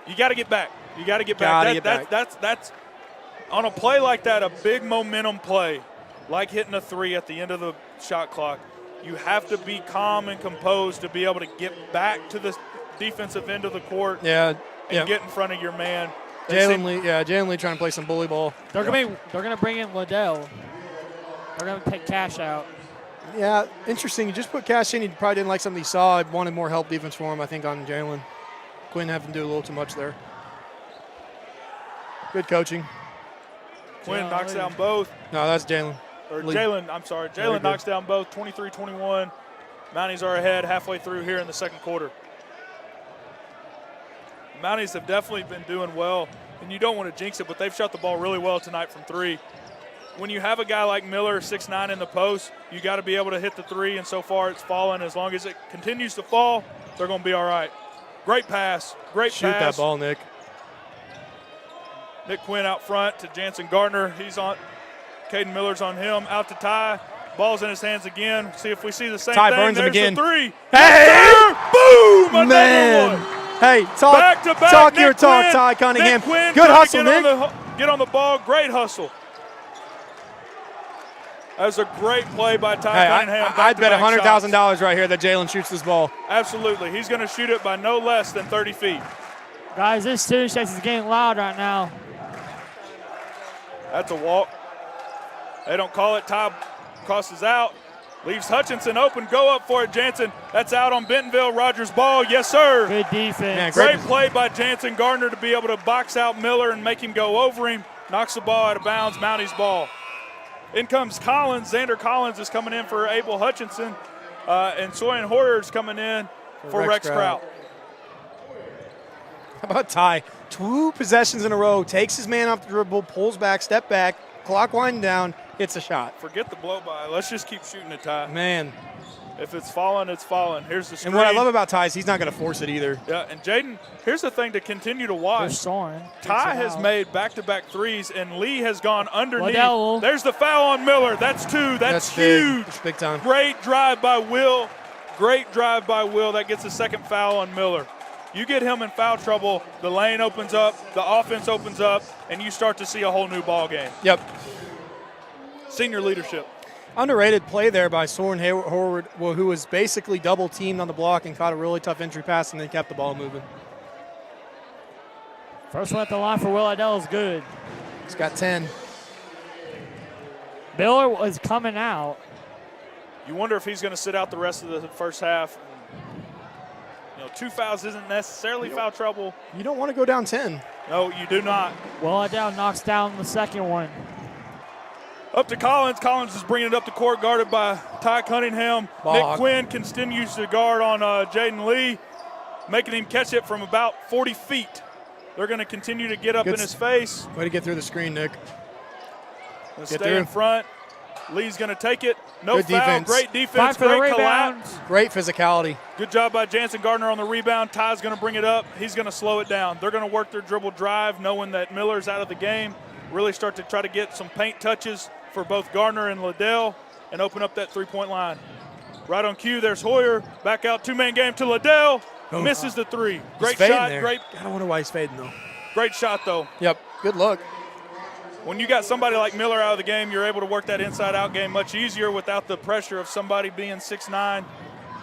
you got to get back. You got to get back. That's on a play like that, a big momentum play, like hitting a 3 at the end of the shot clock. You have to be calm and composed to be able to get back to the defensive end of the court. And get in front of your man. Jalen Lee trying to play some bully ball. They're gonna bring in Liddell. They're gonna take Cash out. Yeah, interesting. You just put Cash in. He probably didn't like something he saw. I wanted more help defense for him, I think, on Jalen. Quinn having to do a little too much there. Good coaching. Quinn knocks down both. No, that's Jalen. Or Jalen, I'm sorry. Jalen knocks down both, 23-21. Mounties are ahead halfway through here in the second quarter. The Mounties have definitely been doing well, and you don't want to jinx it, but they've shot the ball really well tonight from 3. When you have a guy like Miller, 6'9", in the post, you got to be able to hit the 3, and so far it's fallen. As long as it continues to fall, they're going to be all right. Great pass. Shoot that ball, Nick. Nick Quinn out front to Jansen Gardner. He's on. Caden Miller's on him. Out to Ty. Ball's in his hands again. See if we see the same Ty thing. burns him again. The 3. Hey! Boom! Another Man. one. Hey, talk your talk, Ty Cunningham. Nick Quinn, good hustle, Nick. Get on the ball. Great hustle. That was a great play by Ty Cunningham. I'd bet $100,000 right here that Jalen shoots this ball. Absolutely. He's going to shoot it by no less than 30 feet. Guys, this student section is getting loud right now. That's a walk. They don't call it. Ty crosses out. Leaves Hutchinson open. Go up for it, Jansen. That's out on Bentonville. Rogers ball. Yes, sir. Good defense. Man, great play by Jansen Gardner to be able to box out Miller and make him go over him. Knocks the ball out of bounds. Mounties ball. In comes Collins. Xander Collins is coming in for Abel Hutchinson. And Soyan Hoyer's coming in for Rex Kraut. How about Ty? 2 possessions in a row. Takes his man off the dribble, pulls back, step back, clock winding down, hits a shot. Forget the blow by. Let's just keep shooting it, Ty. Man. If it's falling, it's falling. Here's the screen. And what I love about Ty is he's not going to force it either. Yeah, and Jaden, here's the thing to continue to watch. Ty has made back-to-back 3s, and Lee has gone underneath. Liddell. There's the foul on Miller. That's 2. That's huge. That's big time. Great drive by Will. Great drive by Will. That gets the second foul on Miller. You get him in foul trouble, the lane opens up, the offense opens up, and you start to see a whole new ball game. Yep. Senior leadership. Underrated play there by Soren Hayward, who was basically double teamed on the block and caught a really tough entry pass and then kept the ball moving. First one at the line for Will Liddell is good. He's got 10. Miller was coming out. You wonder if he's going to sit out the rest of the first half. 2 fouls isn't necessarily foul trouble. You don't want to go down 10. No, you do not. Will Liddell knocks down the second one. Up to Collins. Collins is bringing it up the court, guarded by Ty Cunningham. Nick Quinn continues to guard on Jaden Lee, making him catch it from about 40 feet. They're going to continue to get up in his face. Way to get through the screen, Nick. Stay in front. Lee's going to take it. No Good foul. defense. Great defense. Great collapse. Great physicality. Good job by Jansen Gardner on the rebound. Ty's going to bring it up. He's going to slow it down. They're going to work their dribble drive, knowing that Miller's out of the game. Really start to try to get some paint touches for both Gardner and Liddell and open up that three-point line. Right on cue, there's Hoyer. Back out, two-man game to Liddell. Misses the three. Great shot. There. Great. I don't wonder why he's fading, though. Great shot, though. Yep. Good look. When you got somebody like Miller out of the game, you're able to work that inside-out game much easier without the pressure of somebody being 6'9".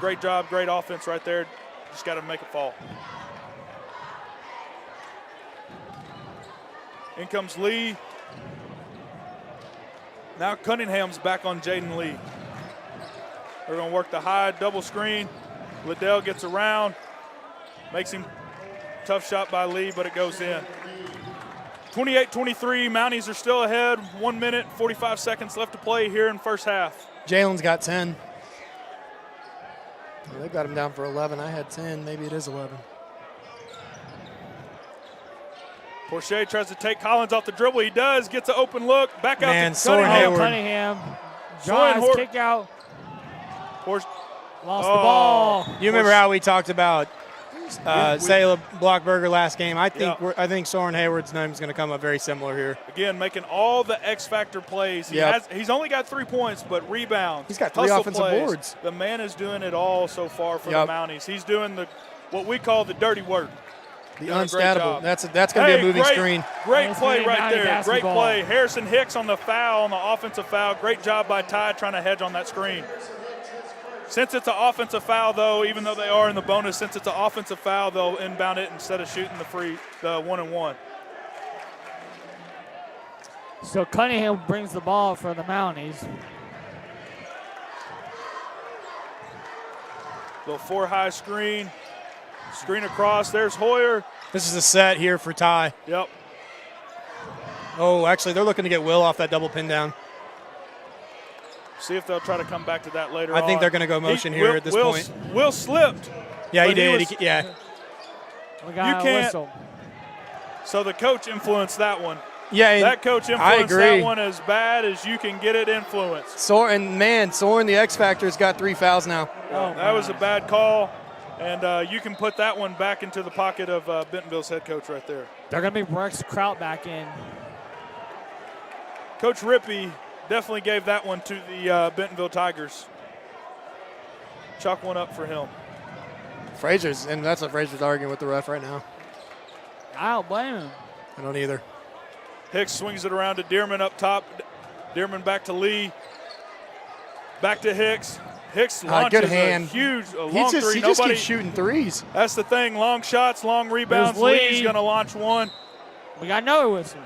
Great job, great offense right there. Just got to make it fall. In comes Lee. Now Cunningham's back on Jaden Lee. They're going to work the high double screen. Liddell gets around, makes him tough shot by Lee, but it goes in. 28-23, Mounties are still ahead. 1 minute, 45 seconds left to play here in first half. Jalen's got 10. Well, they got him down for 11. I had 10. Maybe it is 11. Porcher tries to take Collins off the dribble. He does. Gets an open look. Back out to Soren Cunningham. Hayward. Cunningham. Drives, kick out. Lost the ball. You remember how we talked about Sayla Blockberger last game? I think Soren Hayward's name is going to come up very similar here. Again, making all the X-factor plays. He's only got 3 points, but rebounds. He's got 3 offensive boards. The man is doing it all so far for the Mounties. He's doing what we call the dirty work. The unstattable. That's going to be a moving screen. Great play right there. Great play. Harrison Hicks on the foul, on the offensive foul. Great job by Ty trying to hedge on that screen. Since it's an offensive foul, though, even though they are in the bonus, since it's an offensive foul, they'll inbound it instead of shooting the 1-and-1. So Cunningham brings the ball for the Mounties. Little 4-high screen. Screen across. There's Hoyer. This is a set here for Ty. Yep. Oh, actually, they're looking to get Will off that double pin down. See if they'll try to come back to that later on. I think they're going to go motion here at this point. Will slipped. Yeah, he did. We got you can't. Whistle. So the coach influenced that one. Yeah, that coach influenced that one as bad as you can get it influenced. Soren, the X Factor, has got 3 fouls now. That was a bad call. And you can put that one back into the pocket of Bentonville's head coach right there. They're going to be Rex Kraut back in. Coach Rippey definitely gave that one to the Bentonville Tigers. Chalk one up for him. That's what Frazier's arguing with the ref right now. I don't blame him. I don't either. Hicks swings it around to Dearman up top. Dearman back to Lee. Back to Hicks. Hicks launches good hand. a long three. He just keeps shooting threes. That's the thing. Long shots, long rebounds. Lee's going to launch one. We got another whistle.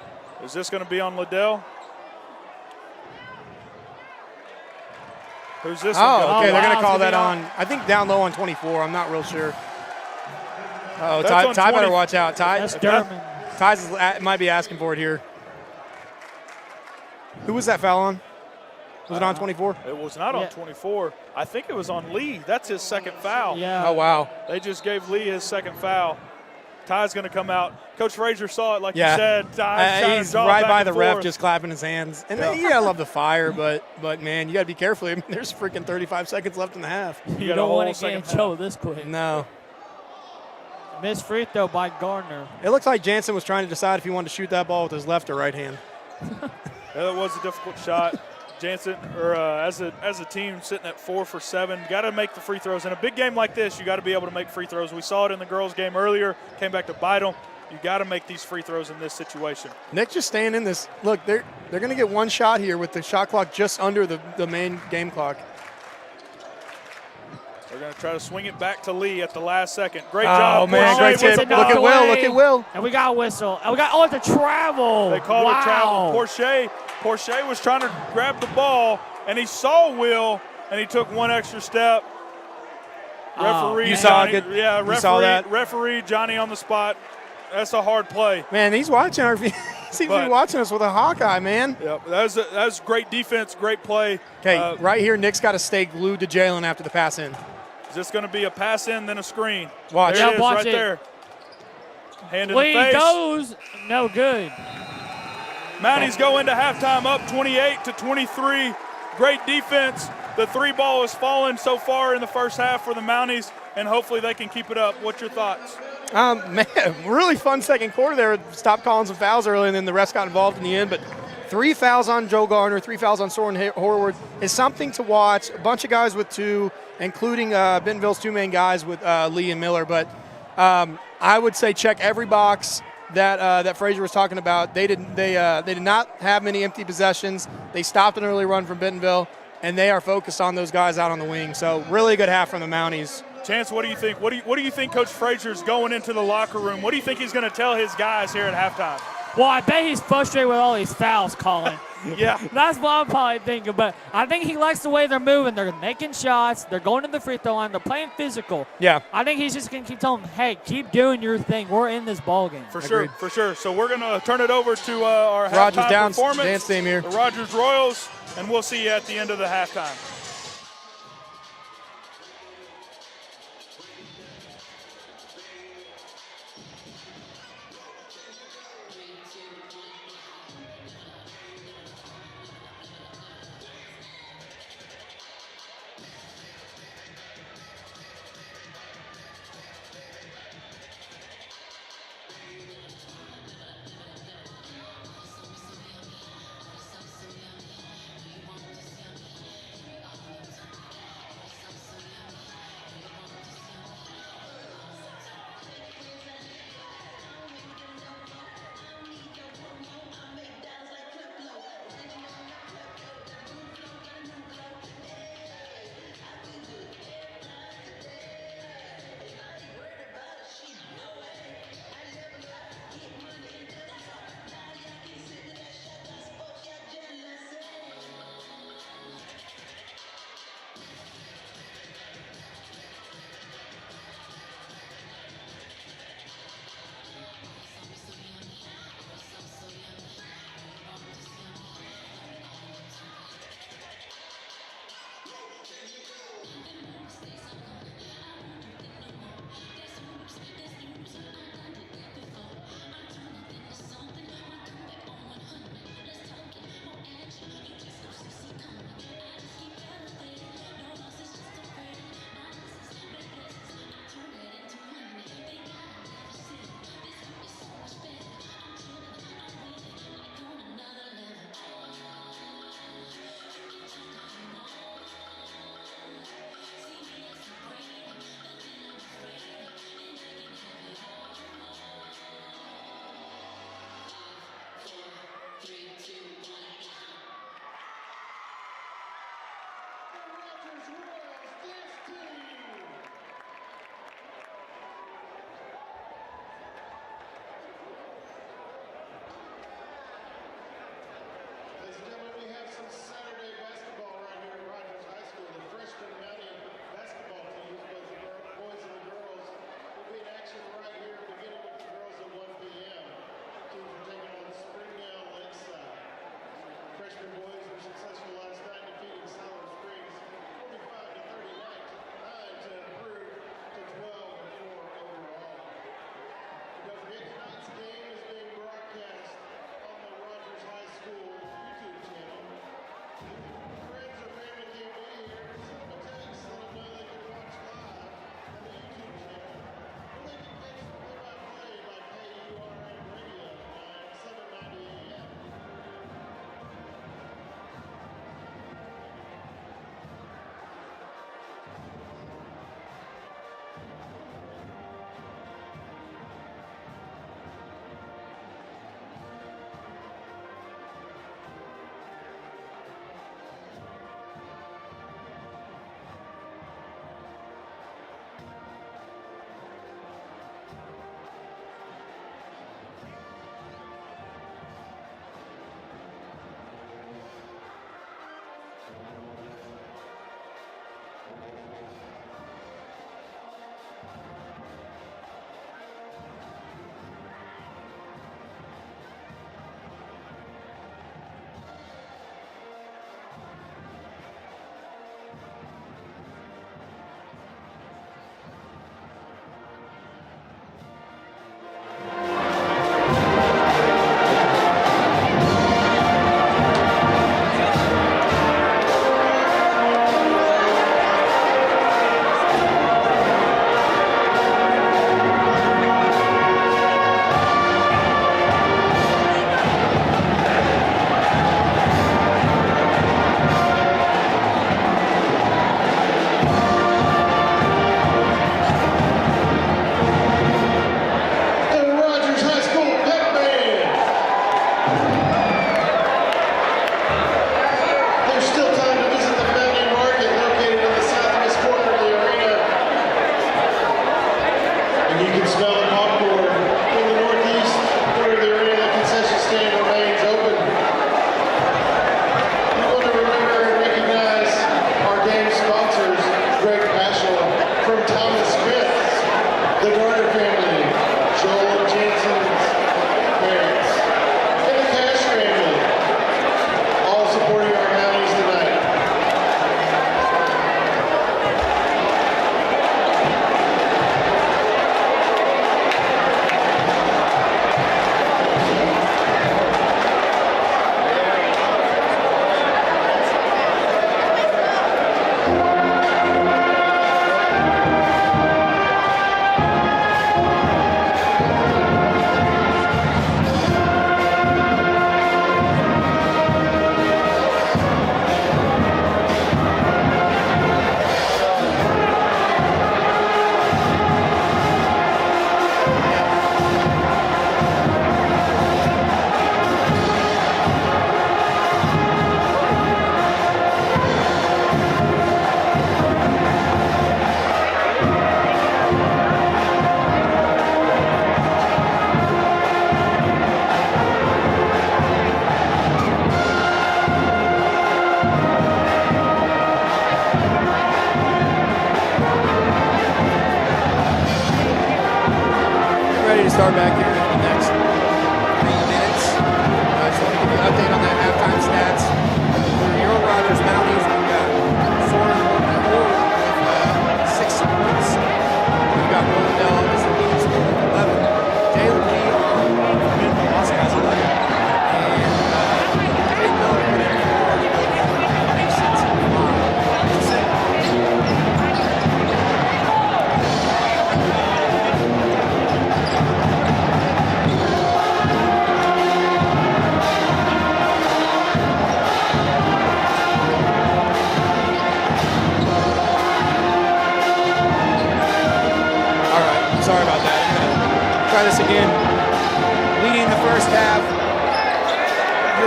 Is this going to be on Liddell? Who's this one? Okay, they're going to call that on. I think down low on 24. I'm not real sure. Oh, Ty better watch out. That's Derman. Ty might be asking for it here. Who was that foul on? Was it on 24? It was not on 24. I think it was on Lee. That's his second foul. Yeah. Oh, wow. They just gave Lee his second foul. Ty's going to come out. Coach Frazier saw it, like you said. He's right by the ref, just clapping his hands. And you got to love the fire, but man, you got to be careful. I mean, there's freaking 35 seconds left in the half. You don't want to get in trouble this quick. No. Missed free throw by Gardner. It looks like Jansen was trying to decide if he wanted to shoot that ball with his left or right hand. That was a difficult shot. Jansen, as a team, sitting at 4 for 7. Got to make the free throws. In a big game like this, you got to be able to make free throws. We saw it in the girls' game earlier. Came back to bite them. You got to make these free throws in this situation. Nick just staying in this. Look, they're going to get one shot here with the shot clock just under the main game clock. They're going to try to swing it back to Lee at the last second. Great job. Oh, man, great tip. Look at Will. Look at Will. And we got a whistle. And we got the travel. They called it travel. Porcher was trying to grab the ball, and he saw Will, and he took one extra step. Referee, you saw it. Yeah, referee, you saw that. Referee Johnny on the spot. That's a hard play. Man, he's watching he seems to be watching us with a hawk eye, man. Yep, that was great defense, great play. Okay, right here, Nick's got to stay glued to Jalen after the pass in. Is this going to be a pass in, then a screen? Watch. There it is, watch right it. there. hand in the Lee face. goes, no good. Mounties go into halftime up 28-23. Great defense. The three ball has fallen so far in the first half for the Mounties, and hopefully they can keep it up. What's your thoughts? Man, really fun second quarter there. Stopped calling some fouls early, and then the rest got involved in the end. But 3 fouls on Joe Garner, 3 fouls on Soren Horwood is something to watch. A bunch of guys with 2, including Bentonville's 2 main guys with Lee and Miller. But I would say check every box that Frazier was talking about. They did not have many empty possessions. They stopped an early run from Bentonville, and they are focused on those guys out on the wing. So really good half from the Mounties. Chance, what do you think? What do you think Coach Frazier's going into the locker room? What do you think he's going to tell his guys here at halftime? Well, I bet he's frustrated with all these fouls calling. Yeah. That's what I'm probably thinking. But I think he likes the way they're moving. They're making shots. They're going to the free throw line. They're playing physical. Yeah. I think he's just going to keep telling them, hey, keep doing your thing. We're in this ball game. For sure, for sure. So we're going to turn it over to our Rogers halftime performance. dance team here. The Rogers Royals, and we'll see you at the end of the halftime.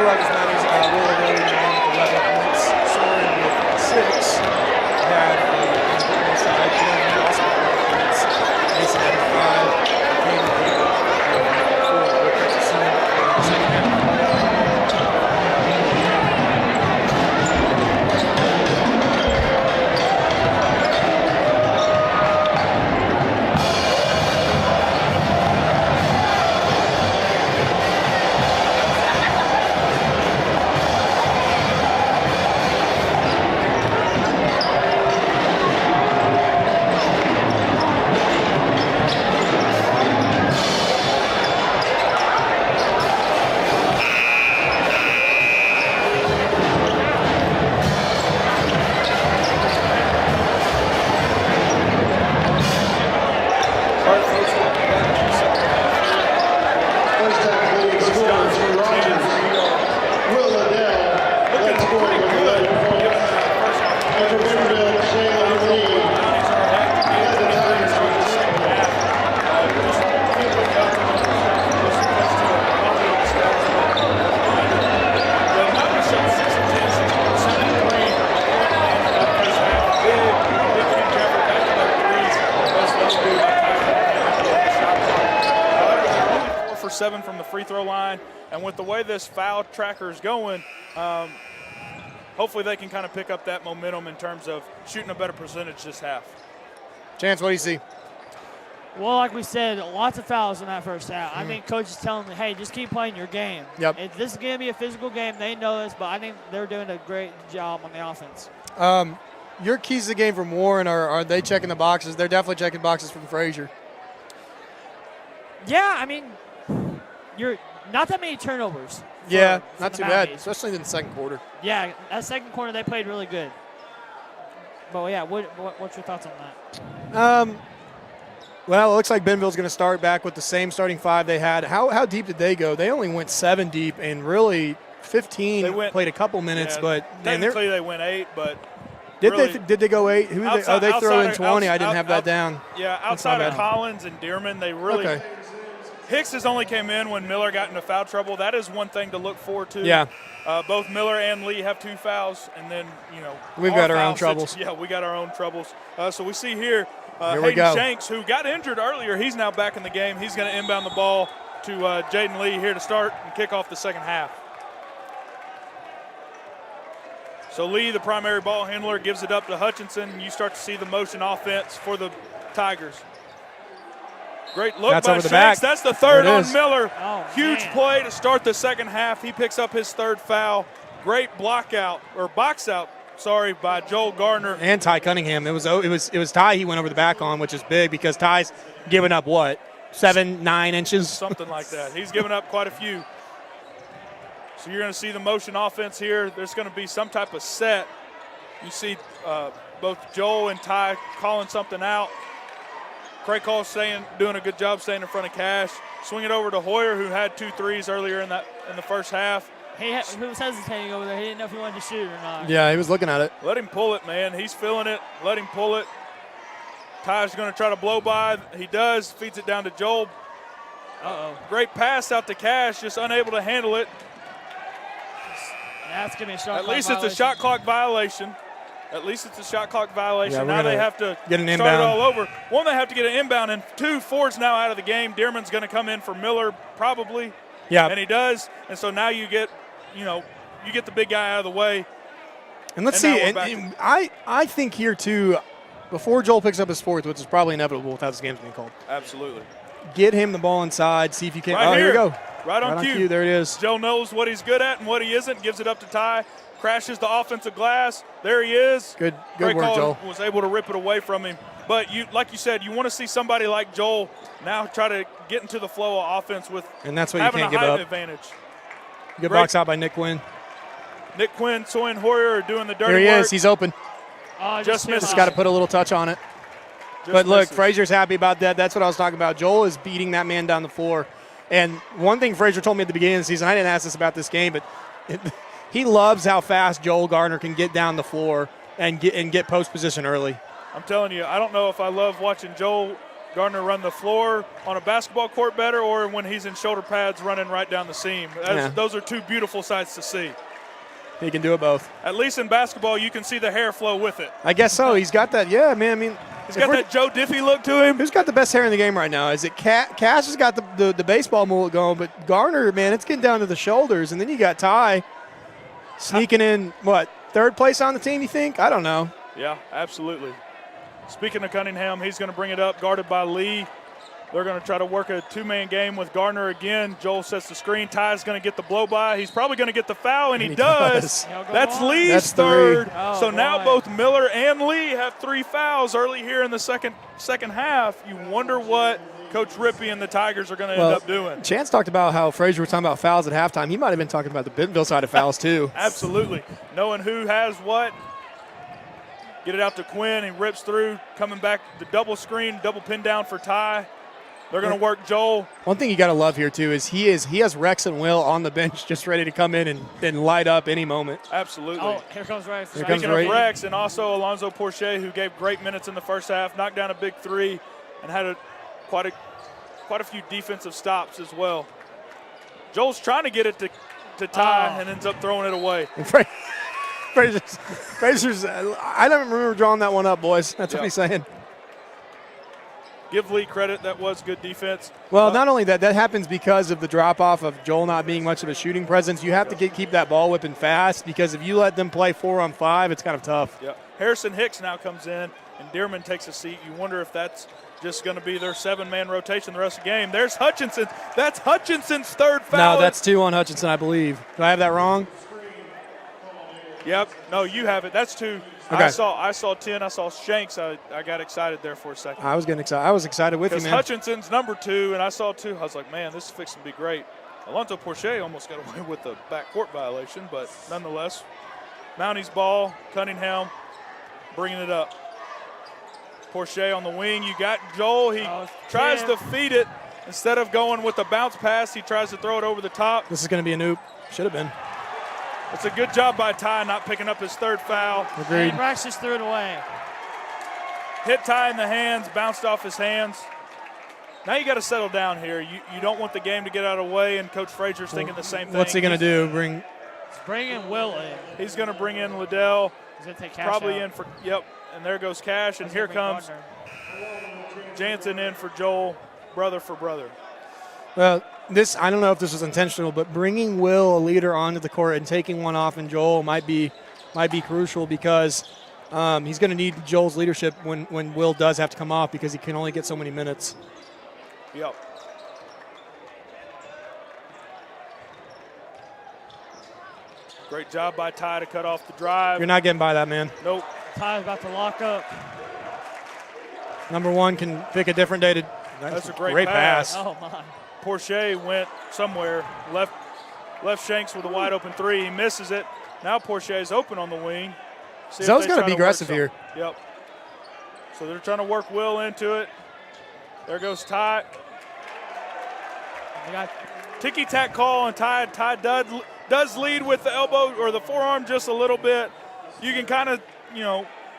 Rogers Mounties, Willowville with 11 points, Soren with 6. We have on the side, Bentonville also with 11 points, Mason had 5, Caden with 4. We'll catch you soon in the second half. First half leading scorers for Rogers. Will Liddell led scoring with 11 points. And for Bentonville, Jalen Lee led the Tigers for the second half. For 7 from the free throw line, and with the way this foul tracker is going, hopefully they can kind of pick up that momentum in terms of shooting a better percentage this half. Chance, what do you see? Well, like we said, lots of fouls in that first half. I think coach is telling them, hey, just keep playing your game. Yep. This is going to be a physical game. They know this, but I think they're doing a great job on the offense. Your keys to the game from Warren, are they checking the boxes? They're definitely checking boxes from Frazier. Yeah, I mean, you're not that many turnovers. Yeah, for not the too bad, Mounties. especially in the second quarter. Yeah, that second quarter they played really good. But yeah, what's your thoughts on that? Well, it looks like Bentonville's going to start back with the same starting 5 they had. How deep did they go? They only went 7 deep, and really 15 played a couple minutes. Yeah, but technically they went 8, but did they go 8? Who did outside, they throw in outside 20? of, I didn't have that down. Yeah, outside not of bad. Collins and Dearman, they really. Okay. Hicks has only came in when Miller got into foul trouble. That is one thing to look forward to. Yeah. Both Miller and Lee have 2 fouls, and then We've got our own troubles. Yeah, we got our own troubles. So we see here, Here we Hayden go. Shanks, who got injured earlier, he's now back in the game. He's going to inbound the ball to Jaden Lee here to start and kick off the second half. So Lee, the primary ball handler, gives it up to Hutchinson, and you start to see the motion offense for the Tigers. Great look That's by over the Shanks. back. That's the third There it on is. Miller. Oh, Huge man. play to start the second half. He picks up his 3rd foul. Great box out by Joel Gardner. And Ty Cunningham. It was Ty he went over the back on, which is big because Ty's given up what? 7-9 inches? Something like that. He's given up quite a few. So you're going to see the motion offense here. There's going to be some type of set. You see both Joel and Ty calling something out. Craig Hall's doing a good job staying in front of Cash. Swing it over to Hoyer, who had 2 threes earlier in the first half. He was hesitating over there. He didn't know if he wanted to shoot or not. Yeah, he was looking at it. Let him pull it, man. He's feeling it. Let him pull it. Ty's going to try to blow by. He does. Feeds it down to Joel. Uh-oh. Great pass out to Cash, just unable to handle it. That's going to be a shot At clock least it's a violation. shot clock violation. At least it's a shot clock violation. Yeah, we're now they gonna have to get an start inbound. it all over. One, they have to get an inbound, and 2, Ford's now out of the game. Dearman's going to come in for Miller probably. Yeah. And he does. And so now you get the big guy out of the way. And let's And see. now we're And I think here too, before Joel picks up his 4th, which is probably inevitable with how this game's being called, Absolutely. get him the ball inside. See if you can. Right oh, here we here. go. Right on cue. There it is. Joe knows what he's good at and what he isn't. Gives it up to Ty. Crashes the offensive glass. There he is. Good Great work, call. Joel. Was able to rip it away from him. But like you said, you want to see somebody like Joel now try to get into the flow of offense with And that's what you having can't a give height up. advantage. Good Great. box out by Nick Quinn. Nick Quinn, Soy, and Hoyer are doing the dirty Here he work. is. He's open. Oh, Just missed. Just got to put a little touch on it. Just But look, misses. Frazier's happy about that. That's what I was talking about. Joel is beating that man down the floor. And one thing Frazier told me at the beginning of the season, I didn't ask this about this game, but he loves how fast Joel Gardner can get down the floor and get post position early. I'm telling you, I don't know if I love watching Joel Gardner run the floor on a basketball court better, or when he's in shoulder pads running right down the seam. Those are two beautiful sights to see. He can do it both. At least in basketball, you can see the hair flow with it. I guess so. He's got that. Yeah, man. I mean, he's got that Joe Diffie look to him. Who's got the best hair in the game right now? Is it Cash has got the baseball mullet going, but Garner, man, it's getting down to the shoulders. And then you got Ty sneaking in, what, third place on the team, you think? I don't know. Yeah, absolutely. Speaking of Cunningham, he's going to bring it up, guarded by Lee. They're going to try to work a two-man game with Gardner again. Joel sets the screen. Ty's going to get the blow-by. He's probably going to get the foul, and he does. That's Lee's third. So now both Miller and Lee have 3 fouls early here in the second half. You wonder what Coach Rippey and the Tigers are going to end up doing. Chance talked about how Frazier was talking about fouls at halftime. He might have been talking about the Bentonville side of fouls too. Absolutely. Knowing who has what. Get it out to Quinn. He rips through, coming back the double screen, double pin down for Ty. They're going to work Joel. One thing you got to love here too is he has Rex and Will on the bench just ready to come in and light up any moment. Absolutely. Oh, here comes Rex. Speaking of Rex, and also Alonzo Porche, who gave great minutes in the first half, knocked down a big 3 and had quite a few defensive stops as well. Joel's trying to get it to Ty and ends up throwing it away. Frazier's I don't remember drawing that one up, boys. That's what he's saying. Give Lee credit. That was good defense. Well, not only that happens because of the drop-off of Joel not being much of a shooting presence. You have to keep that ball whipping fast because if you let them play 4-on-5, it's kind of tough. Yeah. Harrison Hicks now comes in, and Dearman takes a seat. You wonder if that's just going to be their 7-man rotation the rest of the game. There's Hutchinson. That's Hutchinson's third foul. No, that's 2 on Hutchinson, I believe. Do I have that wrong? Yep. No, you have it. That's 2. Okay. I saw 10. I saw Shanks. I got excited there for a second. I was getting excited. I was excited with you, man. Hutchinson's number 2, and I saw 2. I was like, man, this is fixing to be great. Alonzo Porche almost got away with the backcourt violation, but nonetheless, Mounties ball. Cunningham bringing it up. Porche on the wing. You got Joel. He tries to feed it. Instead of going with the bounce pass, he tries to throw it over the top. This is going to be a noop. Should have been. It's a good job by Ty not picking up his 3rd foul. Agreed. And Rex just threw it away. Hit Ty in the hands, bounced off his hands. Now you got to settle down here. You don't want the game to get out of the way, and Coach Frazier's thinking the same thing. What's he going to do? Bring in Will in. He's going to bring in Liddell. He's going to take Cash probably out. in for, and there goes Cash, and here comes Jansen in for Joel, brother for brother. Well, I don't know if this was intentional, but bringing Will, a leader, onto the court and taking one off in Joel might be crucial because he's going to need Joel's leadership when Will does have to come off because he can only get so many minutes. Yep. Great job by Ty to cut off the drive. You're not getting by that, man. Nope. Ty's about to lock up. Number 1 can pick a different day to. That's a great pass. Oh, my. Porche went somewhere, left Shanks with a wide open 3. He misses it. Now Porche is open on the wing. Zoe's got to be aggressive here. Yep. So they're trying to work Will into it. There goes Ty. They got ticky-tack call, and Ty does lead with the elbow or the forearm just a little bit. You can kind of,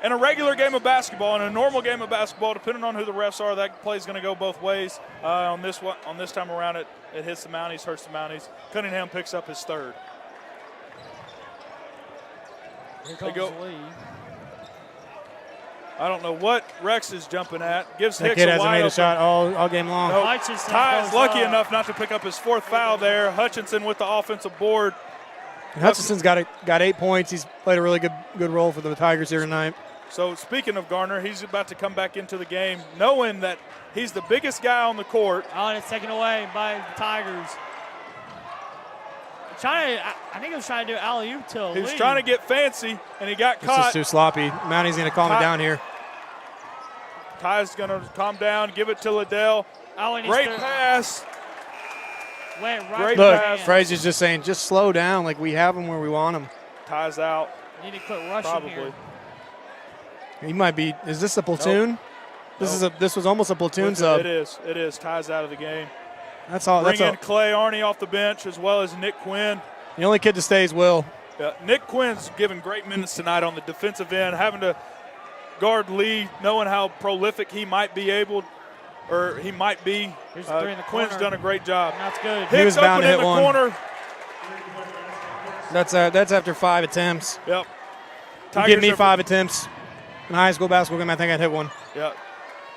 in a regular game of basketball, in a normal game of basketball, depending on who the refs are, that play is going to go both ways. On this time around, it hits the Mounties, hurts the Mounties. Cunningham picks up his 3rd. Here comes Lee. I don't know what Rex is jumping at. Gives That Hicks kid a hasn't wide made open. a shot all game long. Nope. Ty is lucky enough not to pick up his 4th foul there. Hutchinson with the offensive board. And Hutchinson's got 8 points. He's played a really good role for the Tigers here tonight. So speaking of Garner, he's about to come back into the game knowing that he's the biggest guy on the court. Oh, and it's taken away by the Tigers. I think he was trying to do alley-oop to He was Lee. trying to get fancy, and he got This caught. is too sloppy. Mounty's going to calm it down here. Ty's going to calm down, give it to Liddell. Great pass. Went right. Great Look, pass. Frazier's just saying, just slow down. Like we have him where we want him. Ty's out. Need to quit rushing Probably. here. He might be. Is this a platoon? Nope. This was almost a platoon sub. It is. Ty's out of the game. That's all. Bring in Clay Arney off the bench as well as Nick Quinn. The only kid to stay is Will. Yeah, Nick Quinn's given great minutes tonight on the defensive end, having to guard Lee, knowing how prolific he might be able or he might be. Here's the three in the corner. Quinn's done a great job. That's good. He was Hicks bound open to in hit the one. corner. That's after 5 attempts. Yep. You give me are- 5 attempts in a high school basketball game, I think I'd hit one. Yep.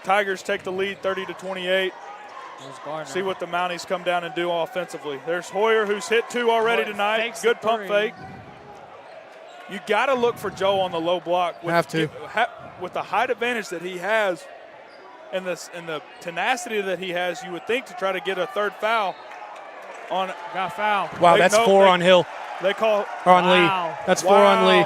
Tigers take the lead 30-28. There's Gardner. See what the Mounties come down and do offensively. There's Hoyer, who's hit 2 already Hoyer tonight. fakes Good the pump three. fake. You got to look for Joe on the low block. Have to. With the height advantage that he has and the tenacity that he has, you would think to try to get a third foul on. Got foul. Wow, They- that's no, 4 they- on Hill. They call. Or on Wow. Lee. That's 4 on Lee.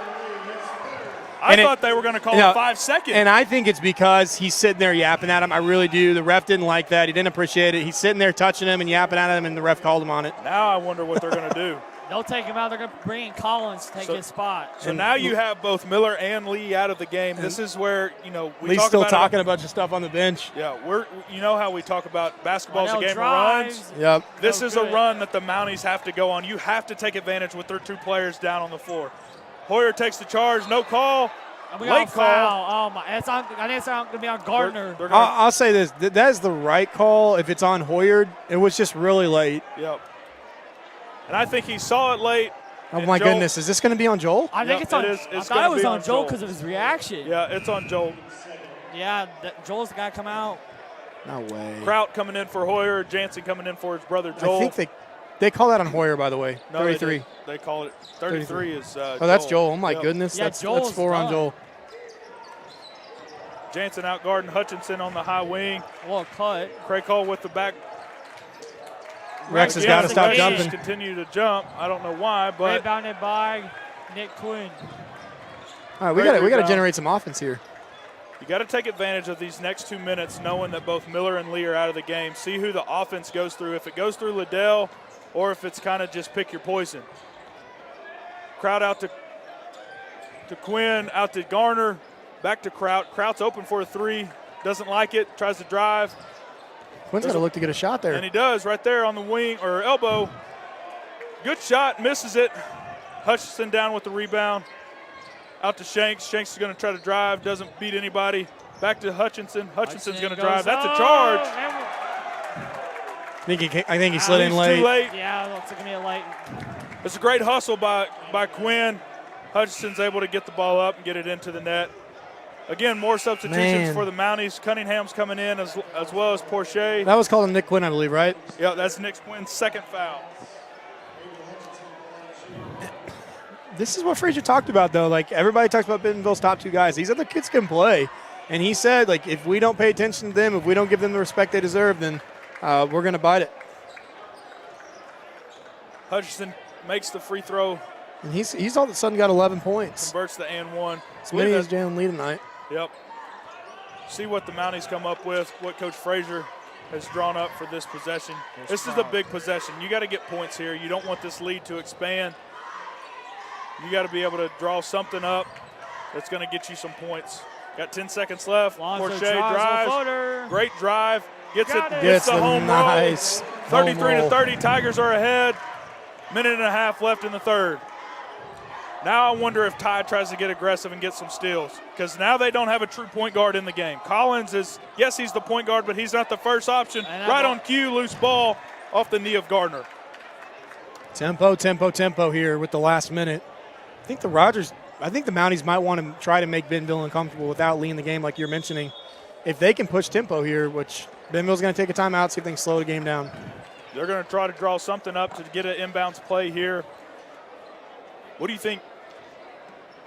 I And thought they were going to call you know, it 5 seconds. And I think it's because he's sitting there yapping at him. I really do. The ref didn't like that. He didn't appreciate it. He's sitting there touching him and yapping at him, and the ref called him on it. Now I wonder what they're going to do. They'll take him out. They're going to bring in Collins to take his spot. So now you have both Miller and Lee out of the game. This is where, we Lee's talk still about talking a bunch of stuff on the bench. Yeah, you know how we talk about basketball's a Liddell game of drives. runs. Yep. This Oh, is a good. run that the Mounties have to go on. You have to take advantage with their 2 players down on the floor. Hoyer takes the charge, no call. And we got a Late call. foul. Oh my! I think it's going to be on Gardner. They're gonna, I'll say this. That is the right call if it's on Hoyard. It was just really late. yep. And I think he saw it late. Oh, and my Joel- goodness. Is this going to be on Joel? I think Yep, it's on. it is. I It's thought gonna it was be on on Joel Joel. because of his reaction. Yeah, it's on Joel. Yeah, Joel's the guy come out. No way. Kraut coming in for Hoyer, Jansen coming in for his brother Joel. I think they call that on Hoyer, by the way. No, they 33. did. They call it 33 is Oh, that's Joel. Oh, my Yep. goodness. Yeah, that's Joel's 4 on done. Joel. Jansen outguarding Hutchinson on the high wing. Well, cut. Craig Cole with the back. Rex has Yeah, got to the stop Rays jumping. Continue to jump. I don't know why, but Rebounded by Nick Quinn. All right, we Great got to rebound. generate some offense here. you got to take advantage of these next 2 minutes, knowing that both Miller and Lee are out of the game. See who the offense goes through. If it goes through Liddell, or if it's kind of just pick your poison. Crowd out to Quinn, out to Garner, back to Kraut. Kraut's open for a 3, doesn't like it, tries to drive, Quinn's got to look to get a shot there. and he does right there on the wing or elbow. Good shot, misses it. Hutchinson down with the rebound. Out to Shanks. Shanks is going to try to drive, doesn't beat anybody. Back to Hutchinson. Hutchinson's going to drive. That's a charge. I think he slid in He's late. too late. Yeah, it looks like going to be a late. It's a great hustle by Quinn. Hutchinson's able to get the ball up and get it into the net. Again, more substitutions Man. for the Mounties. Cunningham's coming in as well as Porche. That was called on Nick Quinn, I believe, right? Yeah, that's Nick Quinn's second foul. This is what Frazier talked about, though. Like, everybody talks about Bentonville's top 2 guys. These other kids can play. And he said, like, if we don't pay attention to them, if we don't give them the respect they deserve, then we're going to bite it. Hutchinson makes the free throw, And he's all of a sudden got 11 points. converts the and one. As many as Jalen Lee tonight. Yep. See what the Mounties come up with, what Coach Frazier has drawn up for this possession. This is a big possession. You got to get points here. You don't want this lead to expand. You got to be able to draw something up that's going to get you some points. Got 10 seconds left. Lonzo Porche drives, no drives. floater. Great drive. Gets Got it. it. Gets the the home nice roll. home 33-30. Tigers are ahead. Minute and a half left in the third. Now I wonder if Ty tries to get aggressive and get some steals, because now they don't have a true point guard in the game. Collins is, yes, he's the point guard, but he's not the first option. Right on cue, loose ball off the knee of Gardner. Tempo here with the last minute. I think the Mounties might want to try to make Bentonville uncomfortable without Lee in the game, like you're mentioning. If they can push tempo here, which Bentonville's going to take a timeout, see if they can slow the game down. They're going to try to draw something up to get an inbounds play here. What do you think?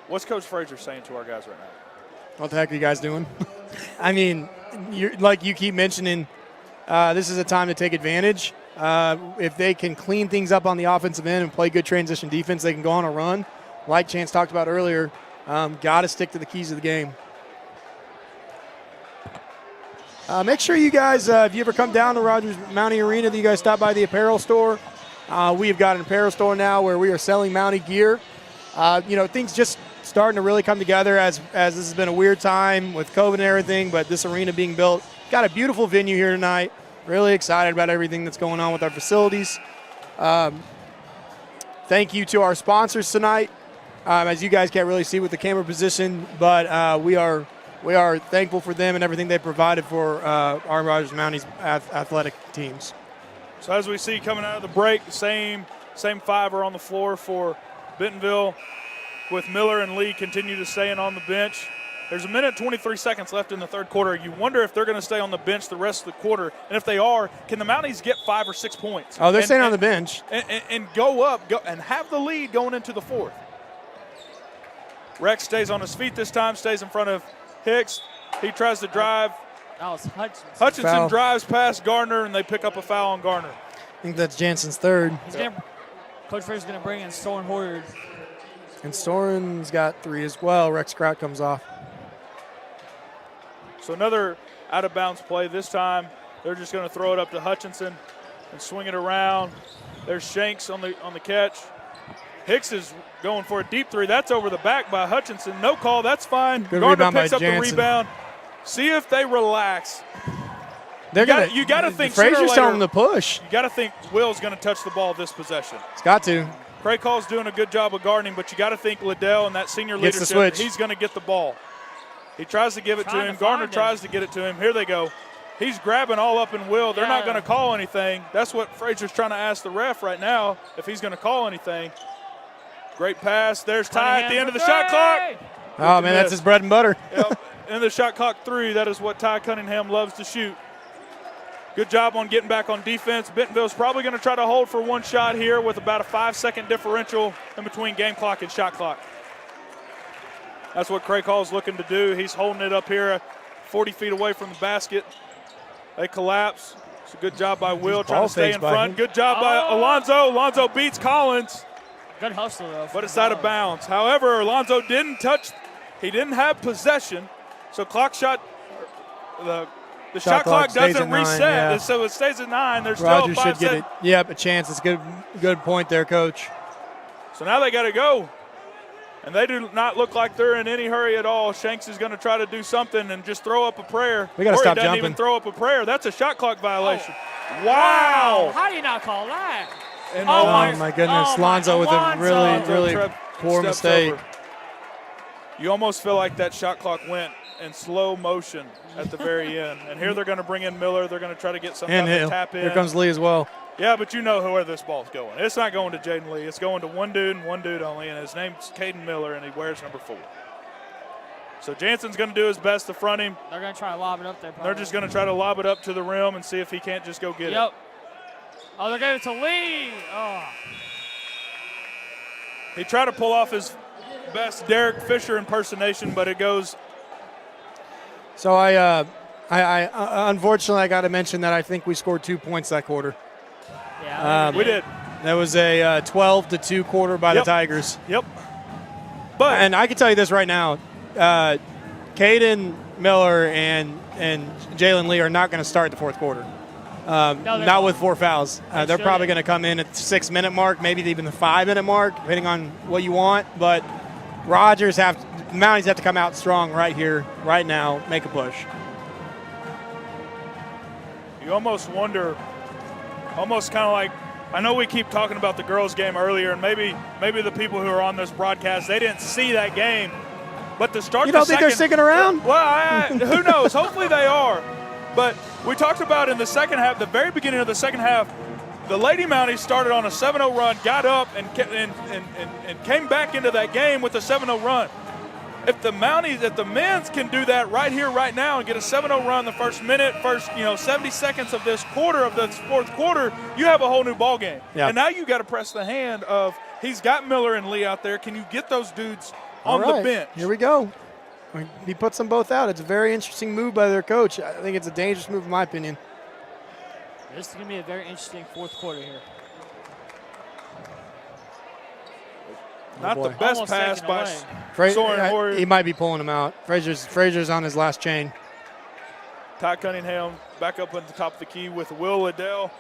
What's Coach Frazier saying to our guys right now? What the heck are you guys doing? I mean, like you keep mentioning, this is a time to take advantage. If they can clean things up on the offensive end and play good transition defense, they can go on a run. Like Chance talked about earlier, got to stick to the keys of the game. Make sure you guys, if you ever come down to Rogers Mountie Arena, that you guys stop by the apparel store. We've got an apparel store now where we are selling Mountie gear. Things just starting to really come together as this has been a weird time with COVID and everything, but this arena being built. Got a beautiful venue here tonight. Really excited about everything that's going on with our facilities. Thank you to our sponsors tonight. As you guys can't really see with the camera position, but we're we are thankful for them and everything they provided for our Rogers Mounties athletic teams. So as we see coming out of the break, same five are on the floor for Bentonville, with Miller and Lee continue to stay in on the bench. There's a minute 23 seconds left in the third quarter. You wonder if they're going to stay on the bench the rest of the quarter. And if they are, can the Mounties get 5 or 6 points? Oh, they're staying on the bench. And go and have the lead going into the fourth. Rex stays on his feet this time, stays in front of Hicks. He tries to drive. That was Hutchinson. Hutchinson drives past Gardner, and they pick up a foul on Gardner. I think that's Jansen's third. Coach Fraser's going to bring in Soren Hoyard. And Soren's got 3 as well. Rex Kraut comes off. So another out-of-bounds play. This time they're just going to throw it up to Hutchinson and swing it around. There's Shanks on the catch. Hicks is going for a deep 3. That's over the back by Hutchinson. No call. That's fine. Good Gardner rebound picks by up Jansen. the rebound. See if they relax. You got to think Frazier's telling them to push. You got to think Will's going to touch the ball this possession. It's got to. Craig Hall's doing a good job of guarding, but you got to think Liddell and that senior Gets the leadership, switch. he's going to get the ball. He tries to give it to him. Gardner tries to get it to him. Here they go. He's grabbing all up in Will. They're not going to call anything. That's what Frazier's trying to ask the ref right now, if he's going to call anything. Great pass. There's Ty at the end of the shot clock. Oh, man, that's his bread and butter. Yep. And the shot clock 3. That is what Ty Cunningham loves to shoot. Good job on getting back on defense. Bentonville's probably going to try to hold for one shot here with about a 5-second differential in between game clock and shot clock. That's what Craig Hall's looking to do. He's holding it up here 40 feet away from the basket. They collapse. It's a good job by Will trying to stay in front. Good job by Alonzo. Alonzo beats Collins. Good hustle, though. But it's out of bounds. However, Alonzo didn't touch. He didn't have possession. So the shot clock doesn't reset. 9, yeah. So it stays at 9. There's Rogers still 5 should get it. Yep, a chance. It's good point there, Coach. So now they got to go. And they do not look like they're in any hurry at all. Shanks is going to try to do something and just throw up a prayer. We got to stop he doesn't jumping. even throw up a prayer. That's a shot clock violation. Oh. Wow. How do you not call that? And oh my goodness. Lonzo with a really poor mistake. Over. You almost feel like that shot clock went in slow motion at the very end. And here they're going to bring in Miller. They're going to try to get some kind of tap in. Here comes Lee as well. Yeah, but you know where this ball's going. It's not going to Jaden Lee. It's going to one dude and one dude only, and his name's Caden Miller, and he wears number 4. So Jansen's going to do his best to front him. They're going to try to lob it up there. They're just going to try to lob it up to the rim and see if he can't just go get it. Oh, they're going to Lee. Oh. He tried to pull off his best Derek Fisher impersonation, but it goes. So I unfortunately I got to mention that I think we scored 2 points that quarter. Yeah, we did. That was a 12-2 quarter by the Tigers. Yep. And I can tell you this right now, Caden Miller and Jalen Lee are not going to start the fourth quarter. Not with 4 fouls. They're probably going to come in at the 6-minute mark, maybe even the 5-minute mark, depending on what you want. But Mounties have to come out strong right here, right now, make a push. You almost wonder, almost kind of like, I know we keep talking about the girls' game earlier, and maybe the people who are on this broadcast, they didn't see that game. But to start you don't think they're sticking around? Well, who knows? Hopefully they are. But we talked about in the second half, the very beginning of the second half, the Lady Mounties started on a 7-0 run, got up, and came back into that game with a 7-0 run. If the men's can do that right here, right now, and get a 7-0 run the first 70 seconds of this fourth quarter, you have a whole new ball game. Yeah. And now you got to press the hand of, he's got Miller and Lee out there. Can you get those dudes on the bench? Here we go. He puts them both out. It's a very interesting move by their coach. I think it's a dangerous move in my opinion. This is going to be a very interesting fourth quarter here. Not the best Almost pass taken by away. Soren Hoyard. He might be pulling him out. Frazier's on his last chain. Ty Cunningham back up at the top of the key with Will Liddell.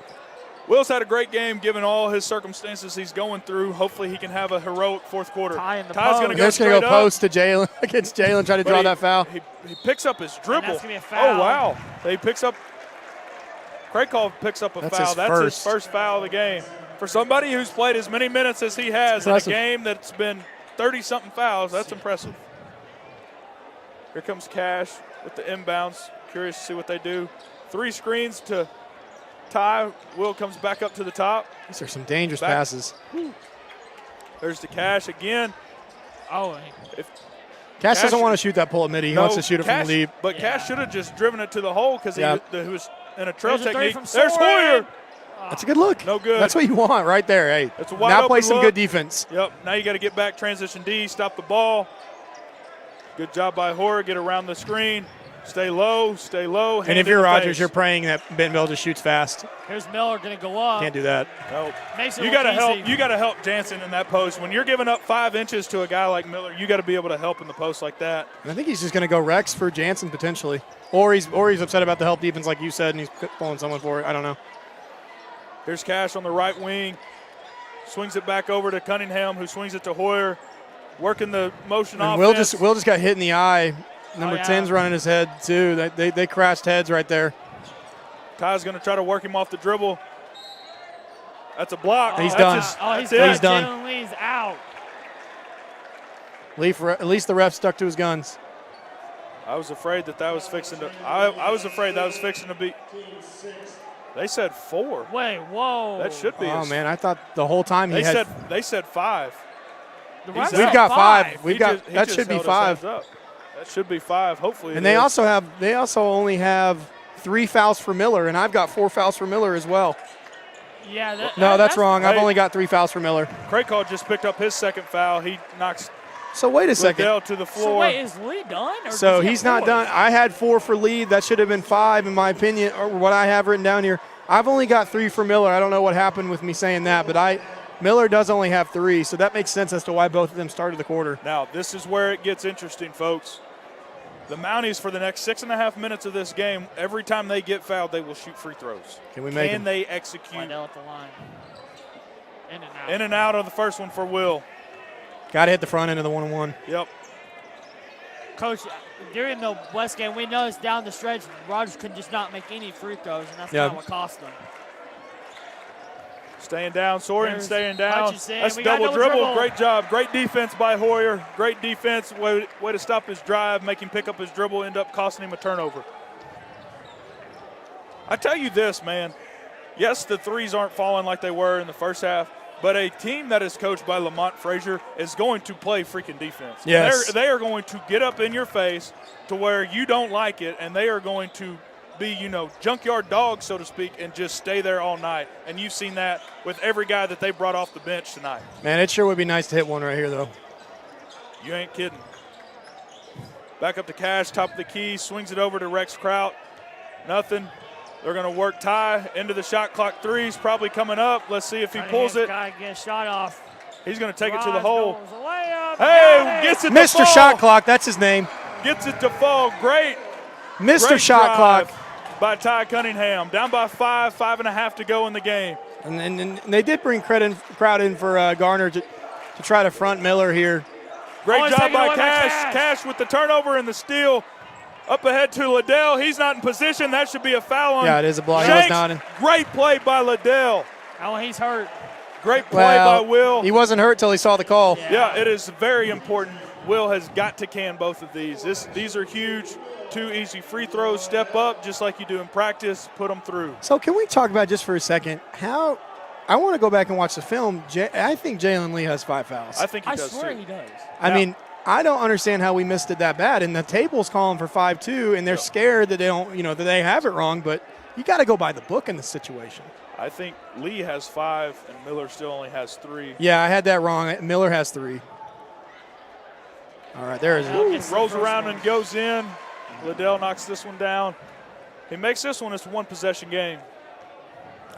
Will's had a great game given all his circumstances he's going through. Hopefully he can have a heroic fourth quarter. Ty's going to go Just straight going to go up. post to Jalen against Jalen, try to draw that foul. He picks up his dribble. that's gonna be a foul. Oh, wow. Craig Hall picks up a foul. That's his first foul of the game. For somebody who's played as many minutes as he has in a game that's been 30-something fouls, that's impressive. Here comes Cash with the inbounds. Curious to see what they do. 3 screens to Ty. Will comes back up to the top. These are some dangerous passes. There's the Cash again. Oh, Cash doesn't want to shoot that pull-up midi. He wants to shoot it Cash, from deep. But Cash should have just driven it to the hole because he was in a trail There's a three technique. from There's Soren. Hoyer. That's a good look. No good. That's what you want right there. Hey, It's a wide now open play some look. good defense. Yep. Now you got to get back, transition D, stop the ball. Good job by Hoyer. Get around the screen. Stay low. Stay low. And if you're Rogers, you're praying that Bentonville just shoots fast. Here's Miller going to go up. Can't do that. No. Makes it You look got to help. easy. You got to help Jansen in that post. When you're giving up 5 inches to a guy like Miller, you got to be able to help in the post like that. And I think he's just going to go Rex for Jansen potentially, or he's upset about the help defense like you said, and he's pulling someone for it. I don't know. Here's Cash on the right wing. Swings it back over to Cunningham, who swings it to Hoyer, working the motion And offense. Will just got hit in the eye. Number 10's running his head too. They crashed heads right there. Ty's going to try to work him off the dribble. That's a block. He's That's done. He's it. done. He's done. Jalen Lee's out. At least the ref stuck to his guns. I was afraid that was fixing to. I was afraid that was fixing to be. They said 4. Wait, whoa. That should be. Oh man, I thought the whole time They said 5. The refs We've said got 5. He That just should be held his 5. hands up. That should be 5. Hopefully. And they also only have 3 fouls for Miller, and I've got 4 fouls for Miller as well. Yeah. No, that's wrong. I've Hey. only got 3 fouls for Miller. Craycall just picked up his second foul. He knocks So wait a second. Liddell to the floor. So wait, is Lee done? Or So does he he's have not 4? done. I had 4 for Lee. That should have been 5 in my opinion, or what I have written down here. I've only got 3 for Miller. I don't know what happened with me saying that, but Miller does only have 3, so that makes sense as to why both of them started the quarter. Now, this is where it gets interesting, folks. The Mounties, for the next 6.5 minutes of this game, every time they get fouled, they will shoot free throws. Can we make Can them? they execute? Lydell at the line. In and out. In and out of the first one for Will. Got to hit the front end of the 1-on-1. Yep. Coach, during the West game, we noticed down the stretch, Rogers could just not make any free throws, and that's Yeah. not what cost them. Staying down, Soren There's staying down. Hutchinson. That's We got double double dribble. dribble. Great job. Great defense by Hoyer. Great defense. Way to stop his drive, make him pick up his dribble, end up costing him a turnover. I tell you this, man. Yes, the threes aren't falling like they were in the first half, but a team that is coached by Lamont Frazier is going to play freaking defense. Yes. They are going to get up in your face to where you don't like it, and they are going to be, junkyard dogs, so to speak, and just stay there all night. And you've seen that with every guy that they brought off the bench tonight. Man, it sure would be nice to hit one right here, though. You ain't kidding. Back up to Cash, top of the key, swings it over to Rex Kraut. Nothing. They're going to work Ty into the shot clock. Three's probably coming up. Let's see if he pulls it. Guy gets shot off. He's going to take it to the Raj hole. goes layup. Hey, Got it. gets it to Mr. fall. Shot Clock, that's his name. Gets it to fall. Great. Mr. Great Shot drive Clock. by Ty Cunningham. Down by 5.5 to go in the game. And they did bring crowd in for Garner to try to front Miller here. Great Oh, job taken by away by Cash. Cash with the turnover and the steal. Up ahead to Liddell. He's not in position. That should be a foul on Yeah, it is a block. He was Shanks. not in. Great play by Liddell. Oh, he's hurt. Great play by Will. He wasn't hurt till he saw the call. Yeah, it is very important. Will has got to can both of these. These are huge. 2 easy free throws. Step up just like you do in practice. Put them through. So can we talk about just for a second how I want to go back and watch the film. I think Jalen Lee has 5 fouls. I think he I does swear too. he does. I mean, I don't understand how we missed it that bad. And the table's calling for 5-2, and they're scared that they don't, that they have it wrong. But you got to go by the book in this situation. I think Lee has 5 and Miller still only has 3. Yeah, I had that wrong. Miller has 3. All right, there it is. Rolls around and goes in. Liddell knocks this one down. He makes this one. It's a 1-possession game.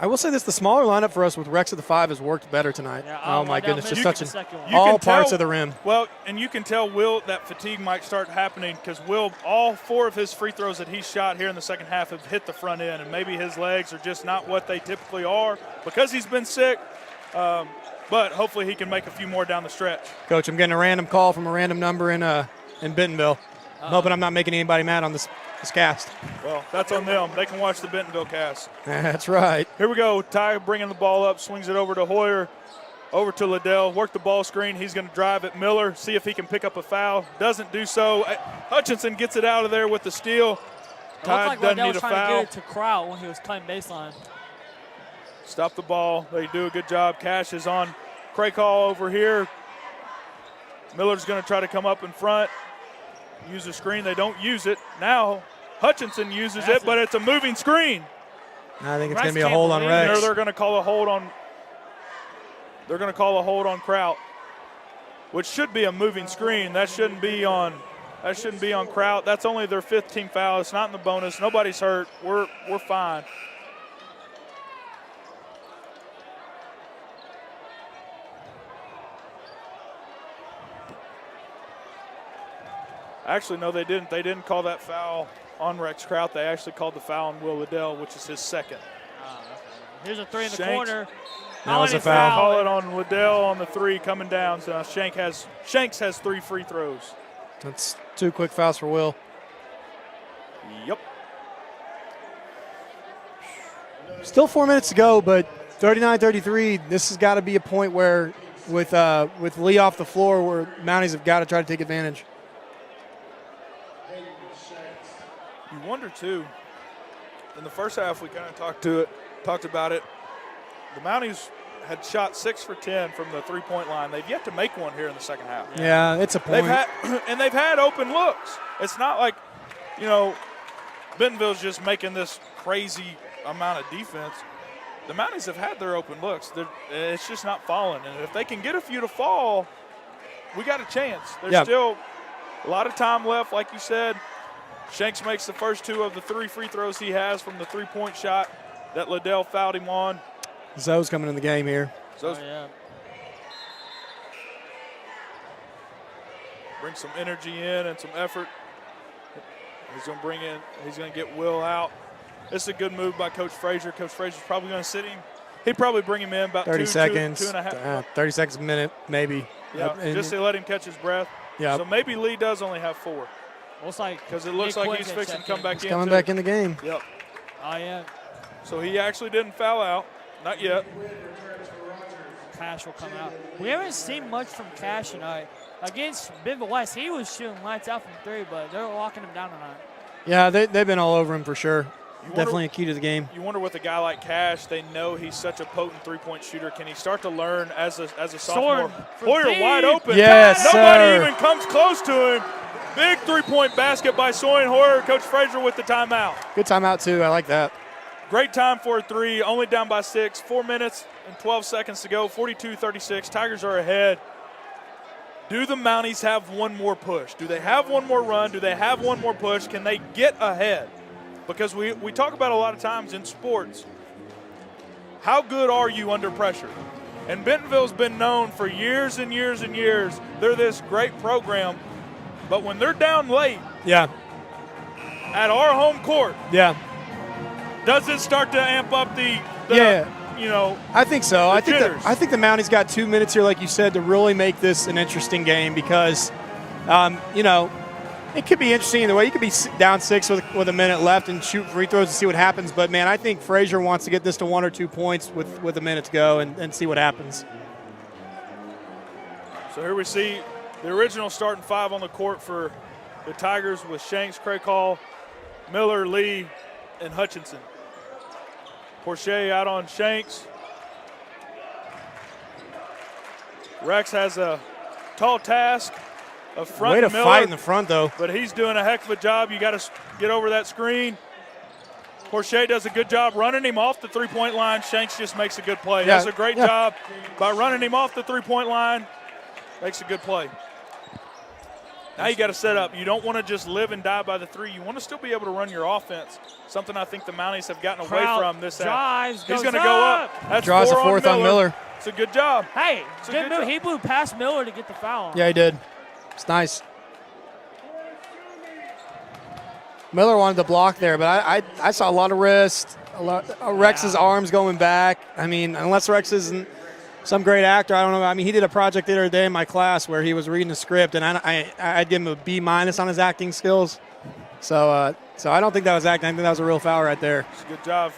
I will say this: the smaller lineup for us with Rex at the 5 has worked better tonight. Yeah, oh my Liddell goodness, missed just the touching second one. You all can parts tell- of the rim. Well, and you can tell Will that fatigue might start happening because Will, all 4 of his free throws that he shot here in the second half have hit the front end, and maybe his legs are just not what they typically are because he's been sick. But hopefully he can make a few more down the stretch. Coach, I'm getting a random call from a random number in Bentonville. I'm hoping I'm not making anybody mad on this cast. Well, that's on them. They can watch the Bentonville cast. That's right. Here we go. Ty bringing the ball up, swings it over to Hoyer. Over to Liddell, work the ball screen. He's going to drive at Miller, see if he can pick up a foul. Doesn't do so. Hutchinson gets it out of there with the steal. It looked Tide like doesn't Liddell need was a trying to foul. get it to Kraut when he was cutting baseline. Stop the ball. They do a good job. Cash is on Craycall over here. Miller's going to try to come up in front. Use the screen. They don't use it. Now Hutchinson uses it, but it's a moving screen. I think it's Rex going to be a can't hold on believe it. Rex. They're going to call a hold on. They're going to call a hold on Kraut, which should be a moving screen. That shouldn't be on. That shouldn't be on Kraut. That's only their 5th team foul. It's not in the bonus. Nobody's hurt. We're fine. Actually, no, they didn't. They didn't call that foul on Rex Kraut. They actually called the foul on Will Liddell, which is his 2nd. Here's a 3 in the Shanks. corner. That was a Already foul. Call it on Liddell on the 3 coming down. So now Shanks has 3 free throws. That's 2 quick fouls for Will. Yep. Still 4 minutes to go, but 39-33. This has got to be a point where, with Lee off the floor, where Mounties have got to try to take advantage. You wonder too. In the first half, we kind of talked about it. The Mounties had shot 6 for 10 from the 3-point line. They've yet to make one here in the second half. Yeah, it's a point. They've had open looks. It's not like, Bentonville's just making this crazy amount of defense. The Mounties have had their open looks. It's just not falling. And if they can get a few to fall, we got a chance. There's still a lot of time left, like you said. Shanks makes the first 2 of the 3 free throws he has from the 3-point shot that Liddell fouled him on. Zoe's coming in the game here. Bring some energy in and some effort. He's going to get Will out. This is a good move by Coach Frazier. Coach Frazier's probably going to sit him. He'd probably bring him in about 30 seconds. 2.5. 30 seconds a minute, maybe. Yeah, just to let him catch his breath. Yeah. So maybe Lee does only have 4. Looks like because it looks like he's fixing to come back in. He's coming back in the game. Yep. Oh, yeah. So he actually didn't foul out. Not yet. Cash will come out. We haven't seen much from Cash tonight. Against Bentonville West, he was shooting lights out from 3, but they're locking him down tonight. Yeah, they've been all over him for sure. Definitely a key to the game. You wonder with a guy like Cash, they know he's such a potent 3-point shooter. Can he start to learn as a sophomore? Hoyer wide open. Yes, Nobody even comes close to him. Big 3-point basket by Soren Hoyer. Coach Frazier with the timeout. Good timeout, too. I like that. Great time for a 3. Only down by 6. 4 minutes and 12 seconds to go. 42-36. Tigers are ahead. Do the Mounties have one more push? Do they have one more run? Do they have one more push? Can they get ahead? Because we talk about a lot of times in sports, how good are you under pressure? And Bentonville's been known for years and years and years. They're this great program. But when they're down late at our home court, does it start to amp up the I think so. I think the Mounties got 2 minutes here, like you said, to really make this an interesting game because, it could be interesting in the way. You could be down 6 with a minute left and shoot free throws and see what happens. But, man, I think Frazier wants to get this to 1 or 2 points with a minute to go and see what happens. So here we see the original starting 5 on the court for the Tigers with Shanks, Craycall, Miller, Lee, and Hutchinson. Porche out on Shanks. Rex has a tall task of front. Way to Miller, fight in the front, though. but he's doing a heck of a job. You got to get over that screen. Porche does a good job running him off the 3-point line. Shanks just makes a good play. Does a great job by running him off the 3-point line. Makes a good play. Now you got to set up. You don't want to just live and die by the 3. You want to still be able to run your offense. Something I think the Mounties have gotten away from this half. He's going to go up. That's Draws a 4th on Miller. It's a good job. Hey, good move. He blew past Miller to get the foul. Yeah, he did. It's nice. Miller wanted to block there, but I saw a lot of wrist, Rex's arms going back. I mean, unless Rex isn't some great actor, I don't know. I mean, he did a project the other day in my class where he was reading the script, and I'd give him a B- on his acting skills. So I don't think that was acting. I think that was a real foul right there. It's a good job.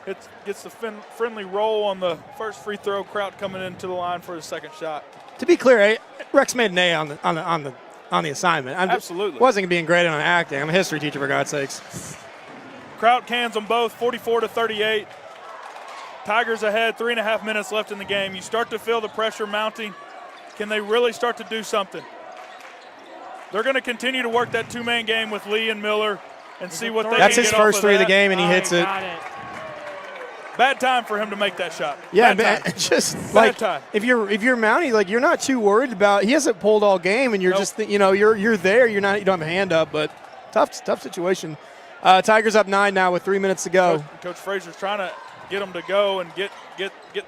gets the friendly roll on the first free throw. Kraut coming into the line for his second shot. To be clear, Rex made an A on the assignment. Absolutely. Wasn't being graded on acting. I'm a history teacher, for God's sakes. Kraut cans them both, 44-38. Tigers ahead, 3.5 minutes left in the game. You start to feel the pressure mounting. Can they really start to do something? They're going to continue to work that two-man game with Lee and Miller and see what they can get off of that. That's his first three of the game, and he hits it. Bad time for him to make that shot. Yeah, just bad like time. if you're Mountie, like you're not too worried about. He hasn't pulled all game, and you're just you're there. You don't have a hand up, but tough situation. Tigers up 9 now with 3 minutes to go. Coach Frazier's trying to get them to go and get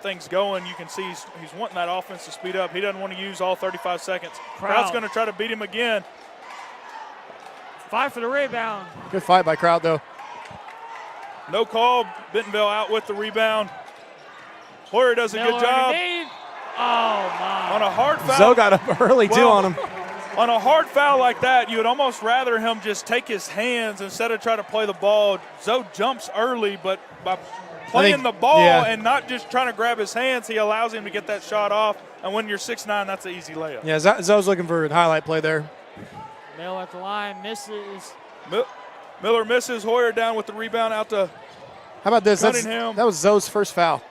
things going. You can see he's wanting that offense to speed up. He doesn't want to use all 35 seconds. Kraut's going to try to beat him again. Fight for the rebound. Good fight by Kraut, though. No call. Bentonville out with the rebound. Hoyer does a good job. Oh, my. On a hard foul. Zoe got up early, too, on him. On a hard foul like that, you would almost rather him just take his hands instead of try to play the ball. Zoe jumps early, but by playing the ball and not just trying to grab his hands, he allows him to get that shot off. And when you're 6'9", that's an easy layup. Yeah, Zoe's looking for a highlight play there. Miller at the line, misses. Miller misses. Hoyer down with the rebound out to How about this? Cunningham. That was Zoe's first foul.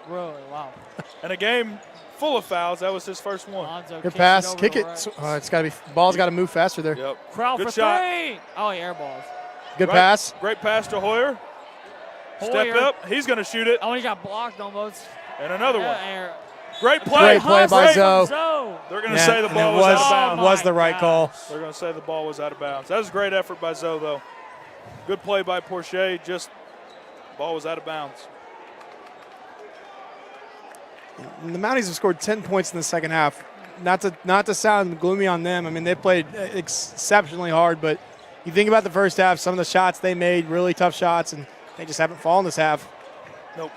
Really? Wow. And a game full of fouls. That was his first one. Lonzo Good pass. it Kick it. It's got to be. Ball's got to move faster there. Yep. Kraut for shot. 3. Oh, he airballs. Good pass. Great pass to Hoyer. Step up. He's going to shoot it. Oh, he got blocked almost. And another one. Air. Great play. Great play by Zoe. They're going to say the ball was out of bounds. Was the right call. They're going to say the ball was out of bounds. That was a great effort by Zoe, though. Good play by Porcher. Just ball was out of bounds. The Mounties have scored 10 points in the second half. Not to sound gloomy on them. I mean, they played exceptionally hard, but you think about the first half, some of the shots they made, really tough shots, and they just haven't fallen this half. Nope.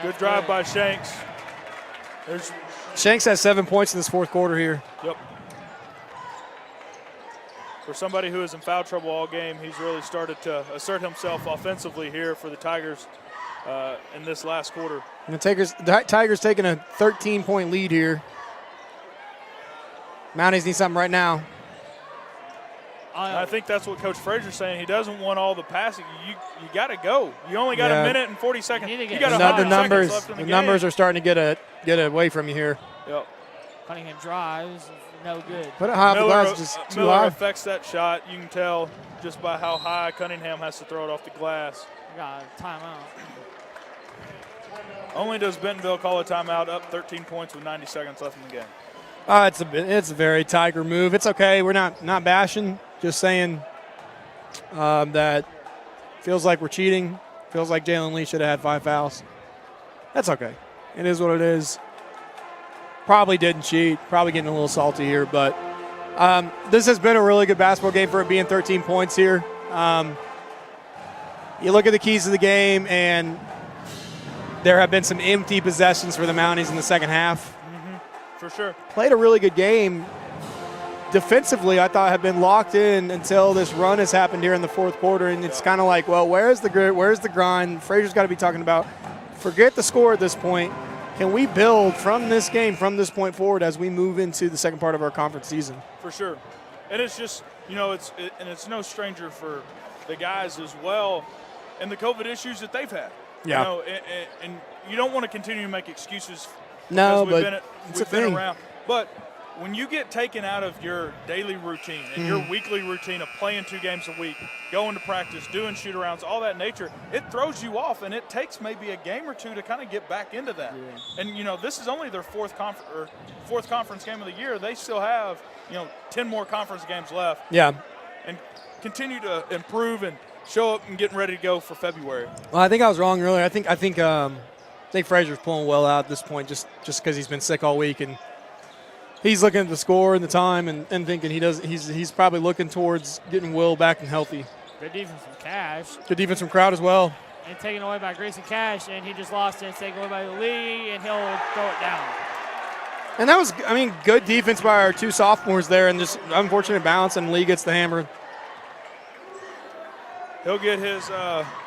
Good drive by Shanks. Shanks has 7 points in this fourth quarter here. Yep. For somebody who is in foul trouble all game, he's really started to assert himself offensively here for the Tigers in this last quarter. And the Tigers taking a 13-point lead here. Mounties need something right now. I think that's what Coach Frazier's saying. He doesn't want all the passing. You got to go. You only got a minute and 40 seconds. You got 100 seconds left in the game. The numbers are starting to get away from you here. Yep. Cunningham drives, no good. Put it high off the glass, just too Miller high. affects that shot. You can tell just by how high Cunningham has to throw it off the glass. Got a timeout. Only does Bentonville call a timeout, up 13 points with 90 seconds left in the game. It's a very Tiger move. It's okay. We're not bashing. Just saying that feels like we're cheating. Feels like Jalen Lee should have had 5 fouls. That's okay. It is what it is. Probably didn't cheat. Probably getting a little salty here, but this has been a really good basketball game for it being 13 points here. You look at the keys of the game, and there have been some empty possessions for the Mounties in the second half. For sure. Played a really good game. Defensively, I thought had been locked in until this run has happened here in the fourth quarter, and it's kind of like, well, where's the grit? Where's the grind? Frazier's got to be talking about, forget the score at this point. Can we build from this game, from this point forward, as we move into the second part of our conference season? For sure. And it's just, it's no stranger for the guys as well and the COVID issues that they've had. Yeah. And you don't want to continue to make excuses. No, we've but we've been around. But when you get taken out of your daily routine and your weekly routine of playing 2 games a week, going to practice, doing shoot-arounds, all that nature, it throws you off, and it takes maybe a game or 2 to kind of get back into that. Yeah. And, this is only their fourth conference game of the year. They still have, 10 more conference games left. Yeah. And continue to improve and show up and getting ready to go for February. Well, I think I was wrong earlier. I think Frazier's pulling well out at this point just because he's been sick all week, and he's looking at the score and the time and thinking he's probably looking towards getting Will back and healthy. Good defense from Cash. Good defense from Kraut as well. And taken away by Grayson Cash, and he just lost it. It's taken away by Lee, and he'll throw it down. And that was, good defense by our 2 sophomores there, and just unfortunate bounce, and Lee gets the hammer. He'll get his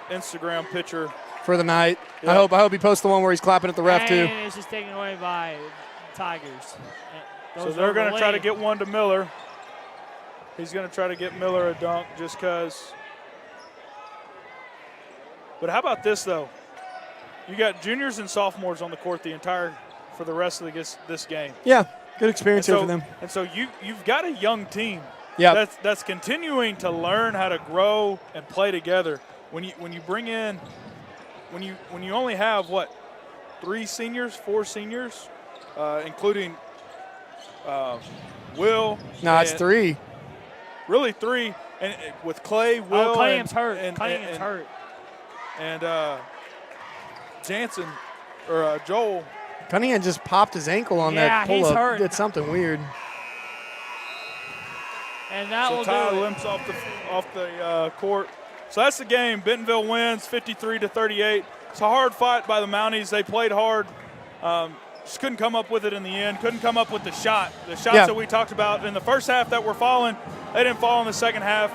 Instagram picture for the night. Yep. I hope he posts the one where he's clapping at the ref too. And it's just taken away by Tigers. So they're going to try to get one to Miller. He's going to try to get Miller a dunk just because. But how about this, though? You got juniors and sophomores on the court for the rest of this game. Yeah, good experience here for them. And so you've got a young team that's continuing to learn how to grow and play together. When you bring in when you only have what, 4 seniors, including Will. No, it's 3. Really 3, and with Clay, Will, Cunningham's hurt. Cunningham's hurt. And Jansen or Joel. Cunningham just popped his ankle on that pull-up. He's hurt. Did something weird. And that will Ty do it. limps off the court. So that's the game. Bentonville wins 53-38. It's a hard fight by the Mounties. They played hard. Just couldn't come up with it in the end. Couldn't come up with the shot. The shots that we talked about in the first half that were falling, they didn't fall in the second half.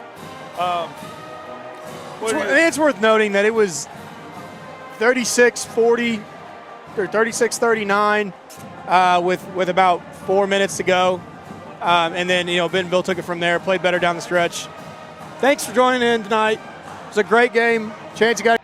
It's worth noting that it was 36-40 or 36-39 with about 4 minutes to go. And then, Bentonville took it from there, played better down the stretch. Thanks for joining in tonight. It was a great game. Chance, you got